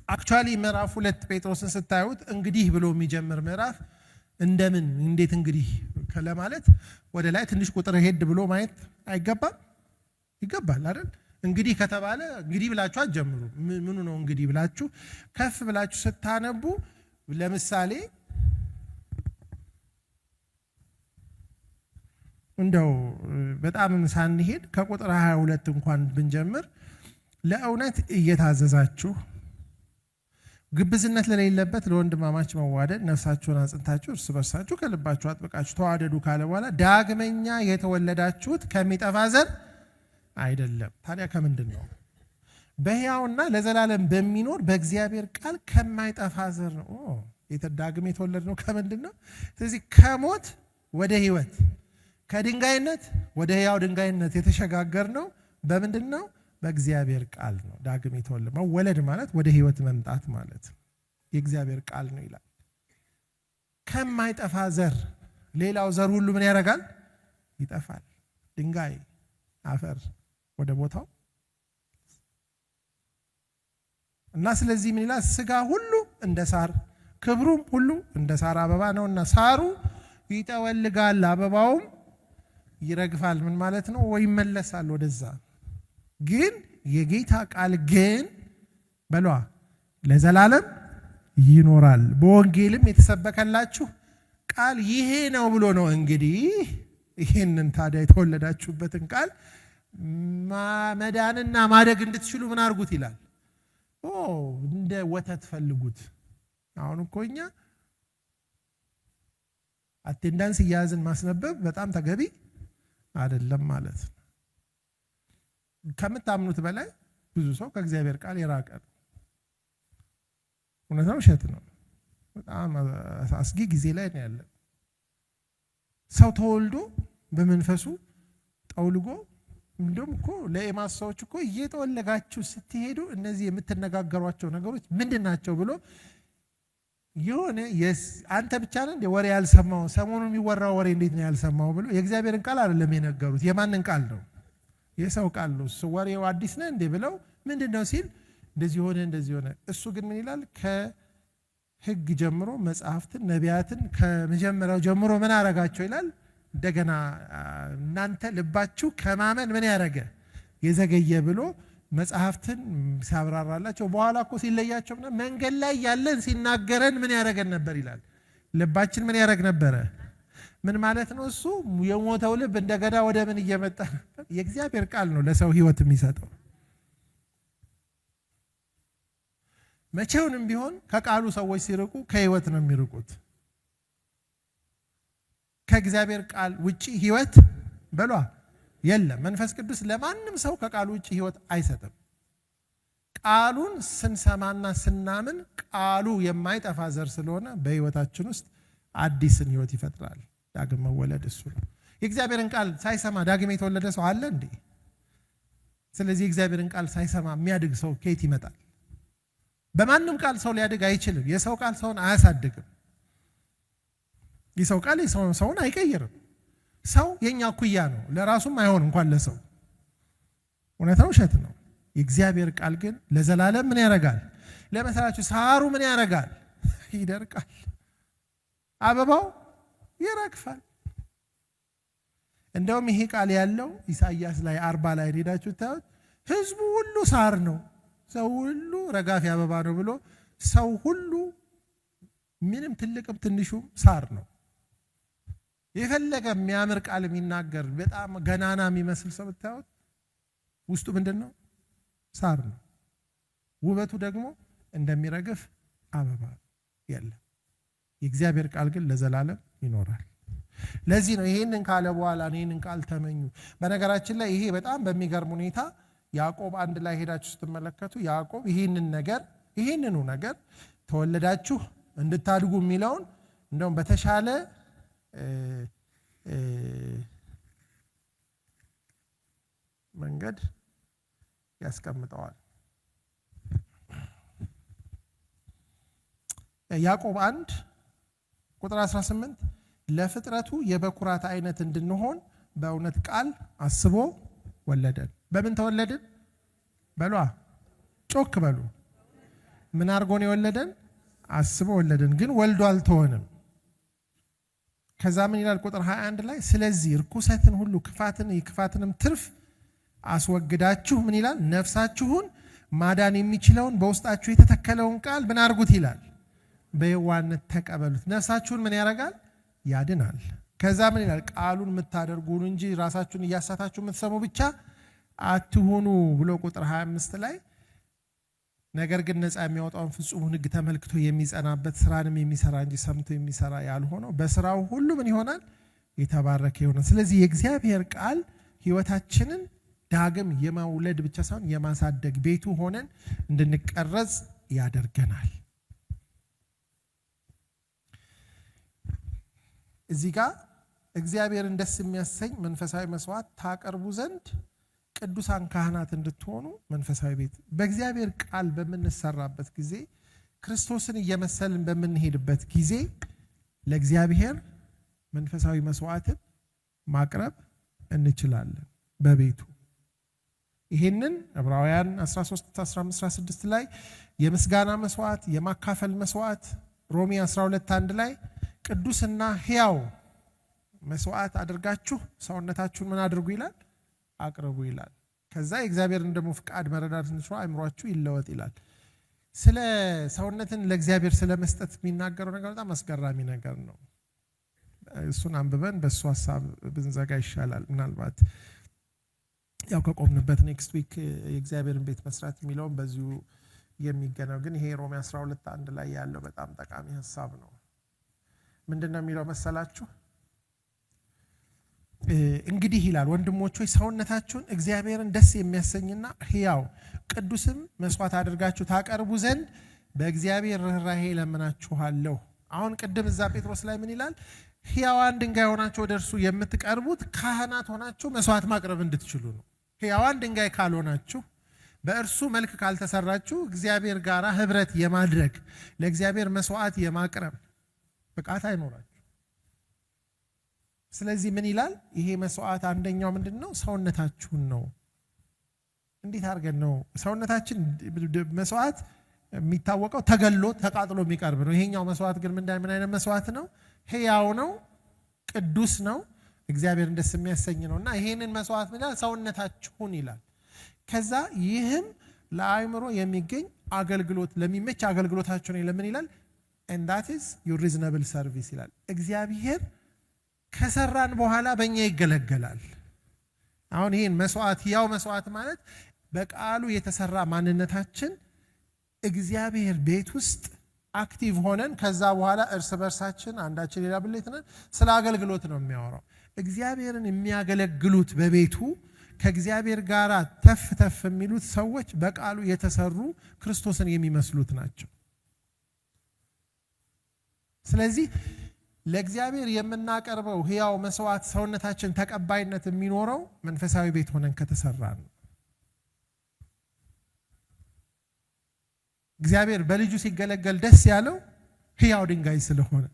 አክቹአሊ ምዕራፍ 2 ጴጥሮስን ስታዩት እንግዲህ ብሎ የሚጀምር ምዕራፍ እንደምን እንዴት እንግዲህ ለማለት ወደ ላይ ትንሽ ቁጥር ሄድ ብሎ ማየት አይገባም? ይገባል አይደል? እንግዲህ ከተባለ እንግዲህ ብላችሁ አትጀምሩ። ምኑ ነው እንግዲህ ብላችሁ ከፍ ብላችሁ ስታነቡ ለምሳሌ እንደው በጣም ሳንሄድ ከቁጥር 22 እንኳን ብንጀምር ለእውነት እየታዘዛችሁ ግብዝነት ለሌለበት ለወንድማማች መዋደድ ነፍሳችሁን አጽንታችሁ እርስ በርሳችሁ ከልባችሁ አጥብቃችሁ ተዋደዱ ካለ በኋላ ዳግመኛ የተወለዳችሁት ከሚጠፋ ዘር አይደለም። ታዲያ ከምንድን ነው? በሕያውና ለዘላለም በሚኖር በእግዚአብሔር ቃል ከማይጠፋ ዘር ነው። ዳግም የተወለድነው ከምንድን ነው? ስለዚህ ከሞት ወደ ሕይወት ከድንጋይነት ወደ ሕያው ድንጋይነት የተሸጋገርነው በምንድን ነው? በእግዚአብሔር ቃል ነው። ዳግም የተወለደ መወለድ ማለት ወደ ሕይወት መምጣት ማለት የእግዚአብሔር ቃል ነው ይላል። ከማይጠፋ ዘር ሌላው ዘር ሁሉ ምን ያደርጋል? ይጠፋል። ድንጋይ፣ አፈር ወደ ቦታው እና ስለዚህ ምን ይላል? ስጋ ሁሉ እንደ ሳር ክብሩም ሁሉ እንደ ሳር አበባ ነውና ሳሩ ይጠወልጋል አበባውም ይረግፋል። ምን ማለት ነው? ወይ ይመለሳል ወደዛ። ግን የጌታ ቃል ግን በሏ ለዘላለም ይኖራል። በወንጌልም የተሰበከላችሁ ቃል ይሄ ነው ብሎ ነው። እንግዲህ ይሄንን ታዲያ የተወለዳችሁበትን ቃል መዳንና ማደግ እንድትችሉ ምን አድርጉት ይላል? እንደ ወተት ፈልጉት። አሁን እኮ እኛ አቴንዳንስ እያያዝን ማስነበብ በጣም ተገቢ አይደለም ማለት ነው። ከምታምኑት በላይ ብዙ ሰው ከእግዚአብሔር ቃል የራቀ ነው። እውነት ነው፣ ውሸት ነው? በጣም አስጊ ጊዜ ላይ ነው ያለ። ሰው ተወልዶ በመንፈሱ ጠውልጎ እንደውም እኮ ለኤማስ ሰዎች እኮ እየተወለጋችሁ ስትሄዱ እነዚህ የምትነጋገሯቸው ነገሮች ምንድን ናቸው ብሎ የሆነ አንተ ብቻ ነህ እንደ ወሬ ያልሰማው ሰሞኑን የሚወራው ወሬ እንዴት ነው ያልሰማው ብሎ የእግዚአብሔርን ቃል አይደለም የነገሩት። የማንን ቃል ነው? የሰው ቃል ነው። ወሬው አዲስ ነህ እንዴ ብለው ምንድነው ሲል እንደዚህ ሆነ እንደዚህ ሆነ። እሱ ግን ምን ይላል? ከሕግ ጀምሮ መጽሐፍትን ነቢያትን ከመጀመሪያው ጀምሮ ምን አረጋቸው ይላል? እንደገና እናንተ ልባችሁ ከማመን ምን ያረገ የዘገየ ብሎ መጽሐፍትን ሲያብራራላቸው በኋላ እኮ ሲለያቸው መንገድ ላይ ያለን ሲናገረን ምን ያረገን ነበር ይላል? ልባችን ምን ያረግ ነበረ? ምን ማለት ነው? እሱ የሞተው ልብ እንደገና ወደ ምን እየመጣ ነበር? የእግዚአብሔር ቃል ነው ለሰው ህይወት የሚሰጠው። መቼውንም ቢሆን ከቃሉ ሰዎች ሲርቁ ከህይወት ነው የሚርቁት። ከእግዚአብሔር ቃል ውጪ ህይወት በሏ የለም። መንፈስ ቅዱስ ለማንም ሰው ከቃሉ ውጪ ህይወት አይሰጥም። ቃሉን ስንሰማና ስናምን ቃሉ የማይጠፋ ዘር ስለሆነ በህይወታችን ውስጥ አዲስን ህይወት ይፈጥራል። ዳግም መወለድ እሱ ነው። የእግዚአብሔርን ቃል ሳይሰማ ዳግም የተወለደ ሰው አለ እንዴ? ስለዚህ የእግዚአብሔርን ቃል ሳይሰማ የሚያድግ ሰው ከየት ይመጣል? በማንም ቃል ሰው ሊያድግ አይችልም። የሰው ቃል ሰውን አያሳድግም። የሰው ቃል ሰውን አይቀይርም። ሰው የኛ ኩያ ነው፣ ለራሱም አይሆን እንኳን ለሰው። እውነት ነው ውሸት ነው? የእግዚአብሔር ቃል ግን ለዘላለም ምን ያደርጋል? ለመሰላችሁ ሳሩ ምን ያደርጋል? ይደርቃል። አበባው ይረግፋል። እንደውም ይሄ ቃል ያለው ኢሳይያስ ላይ 40 ላይ ሄዳችሁ ታዩት። ህዝቡ ሁሉ ሳር ነው፣ ሰው ሁሉ ረጋፊ አበባ ነው ብሎ ሰው ሁሉ ምንም ትልቅም ትንሹም ሳር ነው። የፈለገ የሚያምር ቃል የሚናገር በጣም ገናና የሚመስል ሰው ብታዩት ውስጡ ምንድነው? ሳር ነው። ውበቱ ደግሞ እንደሚረግፍ አበባ የለም። የእግዚአብሔር ቃል ግን ለዘላለም ይኖራል። ለዚህ ነው ይሄንን ካለ በኋላ ይሄንን ቃል ተመኙ። በነገራችን ላይ ይሄ በጣም በሚገርም ሁኔታ ያዕቆብ 1 ላይ ሄዳችሁ ስትመለከቱ ያዕቆብ ይሄንኑ ነገር ተወለዳችሁ እንድታድጉ የሚለውን እንደውም በተሻለ መንገድ ያስቀምጠዋል። ያዕቆብ 1 ቁጥር 18 ለፍጥረቱ የበኩራት አይነት እንድንሆን በእውነት ቃል አስቦ ወለደን። በምን ተወለድን? በሏ ጮክ በሉ። ምን አድርጎን የወለደን? አስቦ ወለደን። ግን ወልዶ አልተወንም። ከዛ ምን ይላል ቁጥር 21 ላይ ስለዚህ ርኩሰትን ሁሉ የክፋትንም ትርፍ አስወግዳችሁ ምን ይላል? ነፍሳችሁን ማዳን የሚችለውን በውስጣችሁ የተተከለውን ቃል ምን አድርጉት ይላል? በየዋህነት ተቀበሉት። ነፍሳችሁን ምን ያደርጋል? ያድናል። ከዛ ምን ይላል? ቃሉን የምታደርጉ እንጂ ራሳችሁን እያሳታችሁ የምትሰሙ ብቻ አትሁኑ ብሎ ቁጥር 25 ላይ ነገር ግን ነፃ የሚያወጣውን ፍጹሙን ሕግ ተመልክቶ የሚጸናበት ስራንም የሚሰራ እንጂ ሰምቶ የሚሰራ ያልሆነው በስራው ሁሉ ምን ይሆናል? የተባረከ ይሆናል። ስለዚህ የእግዚአብሔር ቃል ሕይወታችንን ዳግም የማውለድ ብቻ ሳይሆን የማሳደግ ቤቱ ሆነን እንድንቀረጽ ያደርገናል። እዚህ ጋር እግዚአብሔርን ደስ የሚያሰኝ መንፈሳዊ መስዋዕት ታቀርቡ ዘንድ ቅዱሳን ካህናት እንድትሆኑ መንፈሳዊ ቤት በእግዚአብሔር ቃል በምንሰራበት ጊዜ ክርስቶስን እየመሰልን በምንሄድበት ጊዜ ለእግዚአብሔር መንፈሳዊ መስዋዕትን ማቅረብ እንችላለን በቤቱ። ይሄንን ዕብራውያን 13:15-16 ላይ የምስጋና መስዋዕት፣ የማካፈል መስዋዕት፣ ሮሜ 12:1 ላይ ቅዱስና ሕያው መስዋዕት አድርጋችሁ ሰውነታችሁን ምን አድርጉ ይላል? አቅርቡ ይላል። ከዛ የእግዚአብሔርን ደግሞ ፍቃድ መረዳት እንችላ አእምሯችሁ ይለወጥ ይላል። ስለ ሰውነትን ለእግዚአብሔር ስለመስጠት የሚናገረው ነገር በጣም አስገራሚ ነገር ነው። እሱን አንብበን በሱ ሐሳብ ብንዘጋ ይሻላል። ምናልባት ያው ከቆምንበት ኔክስት ዊክ የእግዚአብሔርን ቤት መስራት የሚለውን በዚሁ የሚገናው ግን ይሄ ሮሜ 12:1 ላይ ያለው በጣም ጠቃሚ ሐሳብ ነው። ምንድነው የሚለው መሰላችሁ? እንግዲህ ይላል ወንድሞች ሆይ ሰውነታችሁን እግዚአብሔርን ደስ የሚያሰኝና ሕያው ቅዱስም መስዋዕት አድርጋችሁ ታቀርቡ ዘንድ በእግዚአብሔር ርኅራኄ ለምናችኋለሁ። አሁን ቅድም እዛ ጴጥሮስ ላይ ምን ይላል? ሕያዋን ድንጋይ ሆናችሁ ወደ እርሱ የምትቀርቡት ካህናት ሆናችሁ መስዋዕት ማቅረብ እንድትችሉ ነው። ሕያዋን ድንጋይ ካልሆናችሁ በእርሱ መልክ ካልተሰራችሁ እግዚአብሔር ጋር ህብረት የማድረግ ለእግዚአብሔር መስዋዕት የማቅረብ ብቃት አይኖራችሁ። ስለዚህ ምን ይላል? ይሄ መስዋዕት አንደኛው ምንድነው? ሰውነታችሁን ነው። እንዴት አድርገን ነው ሰውነታችን? መስዋዕት የሚታወቀው ተገሎ ተቃጥሎ የሚቀርብ ነው። ይሄኛው መስዋዕት ግን ምን አይነት መስዋዕት ነው? ሕያው ነው፣ ቅዱስ ነው፣ እግዚአብሔርን ደስ የሚያሰኝ ነው። እና ይሄንን መስዋዕት ምን ይላል? ሰውነታችሁን ይላል። ከዛ ይህም ለአእምሮ የሚገኝ አገልግሎት ለሚመች አገልግሎታችሁ ነው። ለምን ይላል? and that is your reasonable service ይላል። እግዚአብሔር ከሰራን በኋላ በእኛ ይገለገላል። አሁን ይሄን መስዋዕት ያው መስዋዕት ማለት በቃሉ የተሰራ ማንነታችን እግዚአብሔር ቤት ውስጥ አክቲቭ ሆነን ከዛ በኋላ እርስ በርሳችን አንዳችን ሌላ ብልት ነን ስለ አገልግሎት ነው የሚያወራው። እግዚአብሔርን የሚያገለግሉት በቤቱ ከእግዚአብሔር ጋር ተፍ የሚሉት ሰዎች በቃሉ የተሰሩ ክርስቶስን የሚመስሉት ናቸው። ስለዚህ ለእግዚአብሔር የምናቀርበው ሕያው መስዋዕት ሰውነታችን ተቀባይነት የሚኖረው መንፈሳዊ ቤት ሆነን ከተሰራን ነው። እግዚአብሔር በልጁ ሲገለገል ደስ ያለው ሕያው ድንጋይ ስለሆነ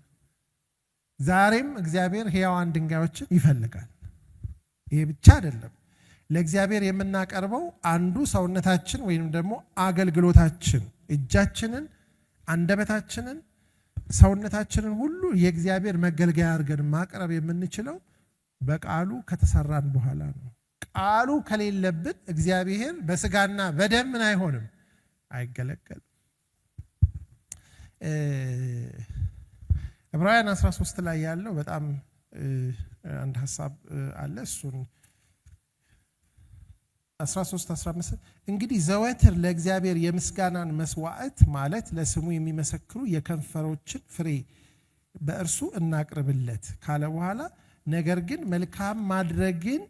ዛሬም እግዚአብሔር ሕያዋን ድንጋዮችን ይፈልጋል። ይሄ ብቻ አይደለም። ለእግዚአብሔር የምናቀርበው አንዱ ሰውነታችን ወይንም ደግሞ አገልግሎታችን እጃችንን፣ አንደበታችንን፣ ሰውነታችንን ሁሉ የእግዚአብሔር መገልገያ አድርገን ማቅረብ የምንችለው በቃሉ ከተሰራን በኋላ ነው። ቃሉ ከሌለብን እግዚአብሔር በስጋና በደም ምን አይሆንም፣ አይገለገልም። ዕብራውያን 13 ላይ ያለው በጣም አንድ ሐሳብ አለ። እሱን 13:15 እንግዲህ ዘወትር ለእግዚአብሔር የምስጋናን መስዋዕት ማለት ለስሙ የሚመሰክሩ የከንፈሮችን ፍሬ በእርሱ እናቅርብለት ካለ በኋላ ነገር ግን መልካም ማድረግን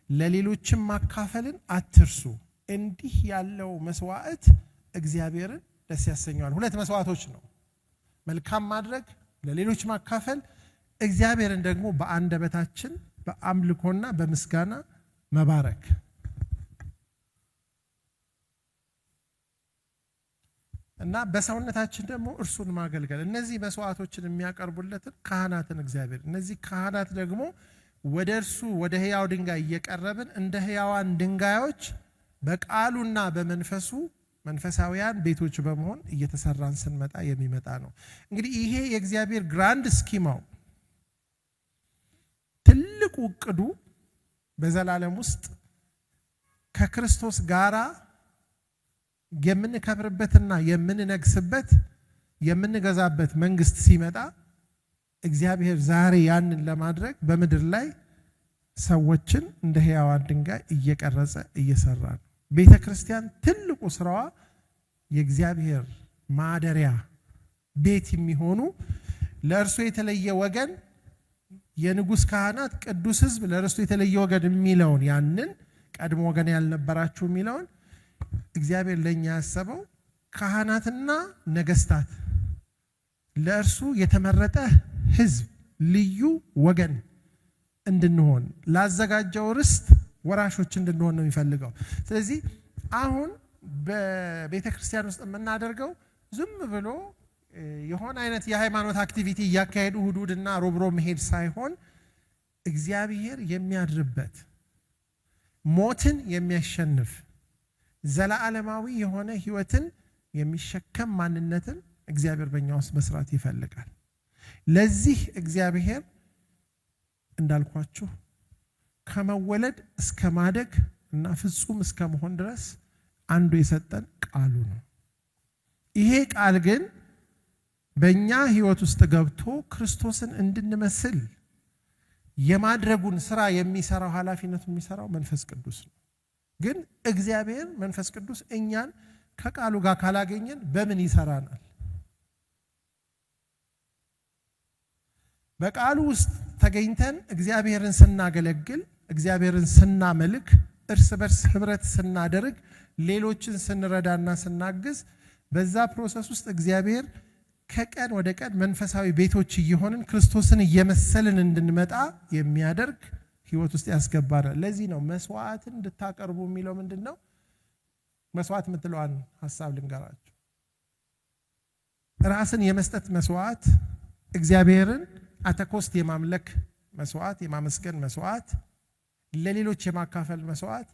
ለሌሎችም ማካፈልን አትርሱ። እንዲህ ያለው መስዋዕት እግዚአብሔርን ደስ ያሰኘዋል። ሁለት መስዋዕቶች ነው። መልካም ማድረግ፣ ለሌሎች ማካፈል፣ እግዚአብሔርን ደግሞ በአንደበታችን በአምልኮና በምስጋና መባረክ እና በሰውነታችን ደግሞ እርሱን ማገልገል። እነዚህ መስዋዕቶችን የሚያቀርቡለትን ካህናትን እግዚአብሔር እነዚህ ካህናት ደግሞ ወደ እርሱ ወደ ሕያው ድንጋይ እየቀረብን እንደ ሕያዋን ድንጋዮች በቃሉና በመንፈሱ መንፈሳዊያን ቤቶች በመሆን እየተሰራን ስንመጣ የሚመጣ ነው። እንግዲህ ይሄ የእግዚአብሔር ግራንድ ስኪማው ትልቁ እቅዱ በዘላለም ውስጥ ከክርስቶስ ጋራ የምንከብርበትና የምንነግስበት የምንገዛበት መንግስት ሲመጣ እግዚአብሔር ዛሬ ያንን ለማድረግ በምድር ላይ ሰዎችን እንደ ሕያዋን ድንጋይ እየቀረጸ እየሰራ ነው። ቤተ ክርስቲያን ትልቁ ስራዋ የእግዚአብሔር ማደሪያ ቤት የሚሆኑ ለእርሱ የተለየ ወገን የንጉስ ካህናት ቅዱስ ሕዝብ ለእርሱ የተለየ ወገን የሚለውን ያንን ቀድሞ ወገን ያልነበራችሁ የሚለውን እግዚአብሔር ለኛ ያሰበው ካህናትና ነገስታት ለእርሱ የተመረጠ ሕዝብ ልዩ ወገን እንድንሆን ላዘጋጀው ርስት ወራሾች እንድንሆን ነው የሚፈልገው። ስለዚህ አሁን በቤተ ክርስቲያን ውስጥ የምናደርገው ዝም ብሎ የሆነ አይነት የሃይማኖት አክቲቪቲ እያካሄዱ እሑድና ሮብሮ መሄድ ሳይሆን እግዚአብሔር የሚያድርበት ሞትን የሚያሸንፍ ዘላለማዊ የሆነ ህይወትን የሚሸከም ማንነትን እግዚአብሔር በእኛ ውስጥ መስራት ይፈልጋል። ለዚህ እግዚአብሔር እንዳልኳችሁ ከመወለድ እስከ ማደግ እና ፍጹም እስከ መሆን ድረስ አንዱ የሰጠን ቃሉ ነው። ይሄ ቃል ግን በእኛ ህይወት ውስጥ ገብቶ ክርስቶስን እንድንመስል የማድረጉን ስራ የሚሰራው ኃላፊነቱ የሚሰራው መንፈስ ቅዱስ ነው። ግን እግዚአብሔር መንፈስ ቅዱስ እኛን ከቃሉ ጋር ካላገኘን በምን ይሰራናል? በቃሉ ውስጥ ተገኝተን እግዚአብሔርን ስናገለግል፣ እግዚአብሔርን ስናመልክ፣ እርስ በርስ ህብረት ስናደርግ፣ ሌሎችን ስንረዳና ስናግዝ በዛ ፕሮሰስ ውስጥ እግዚአብሔር ከቀን ወደ ቀን መንፈሳዊ ቤቶች እየሆንን ክርስቶስን እየመሰልን እንድንመጣ የሚያደርግ ህይወት ውስጥ ያስገባናል። ለዚህ ነው መስዋዕትን እንድታቀርቡ የሚለው። ምንድነው መስዋዕት የምትለዋን ሐሳብ ልንገራችሁ። ራስን የመስጠት መስዋዕት፣ እግዚአብሔርን አተኮስት የማምለክ መስዋዕት፣ የማመስገን መስዋዕት፣ ለሌሎች የማካፈል መስዋዕት።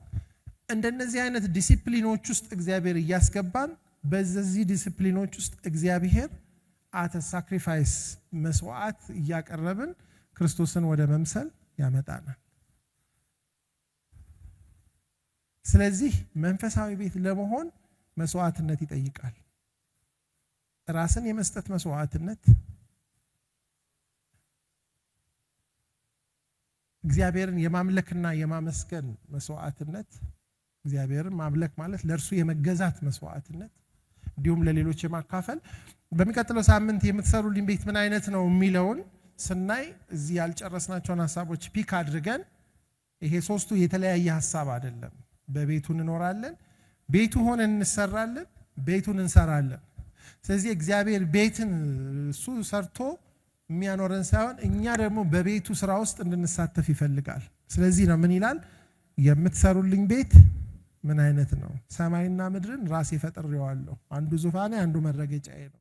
እንደነዚህ አይነት ዲሲፕሊኖች ውስጥ እግዚአብሔር እያስገባን በዚህ ዲሲፕሊኖች ውስጥ እግዚአብሔር አተ ሳክሪፋይስ መስዋዕት እያቀረብን ክርስቶስን ወደ መምሰል ያመጣናል። ስለዚህ መንፈሳዊ ቤት ለመሆን መስዋዕትነት ይጠይቃል። ራስን የመስጠት መስዋዕትነት፣ እግዚአብሔርን የማምለክና የማመስገን መስዋዕትነት፣ እግዚአብሔርን ማምለክ ማለት ለእርሱ የመገዛት መስዋዕትነት፣ እንዲሁም ለሌሎች የማካፈል። በሚቀጥለው ሳምንት የምትሰሩልኝ ቤት ምን አይነት ነው የሚለውን ስናይ እዚህ ያልጨረስናቸውን ሐሳቦች ፒክ አድርገን ይሄ ሶስቱ የተለያየ ሐሳብ አይደለም። በቤቱ እንኖራለን፣ ቤቱ ሆነን እንሰራለን፣ ቤቱን እንሰራለን። ስለዚህ እግዚአብሔር ቤትን እሱ ሰርቶ የሚያኖረን ሳይሆን እኛ ደግሞ በቤቱ ስራ ውስጥ እንድንሳተፍ ይፈልጋል። ስለዚህ ነው ምን ይላል? የምትሰሩልኝ ቤት ምን አይነት ነው? ሰማይና ምድርን ራሴ ፈጥሬዋለሁ፣ አንዱ ዙፋኔ አንዱ መረገጫዬ ነው።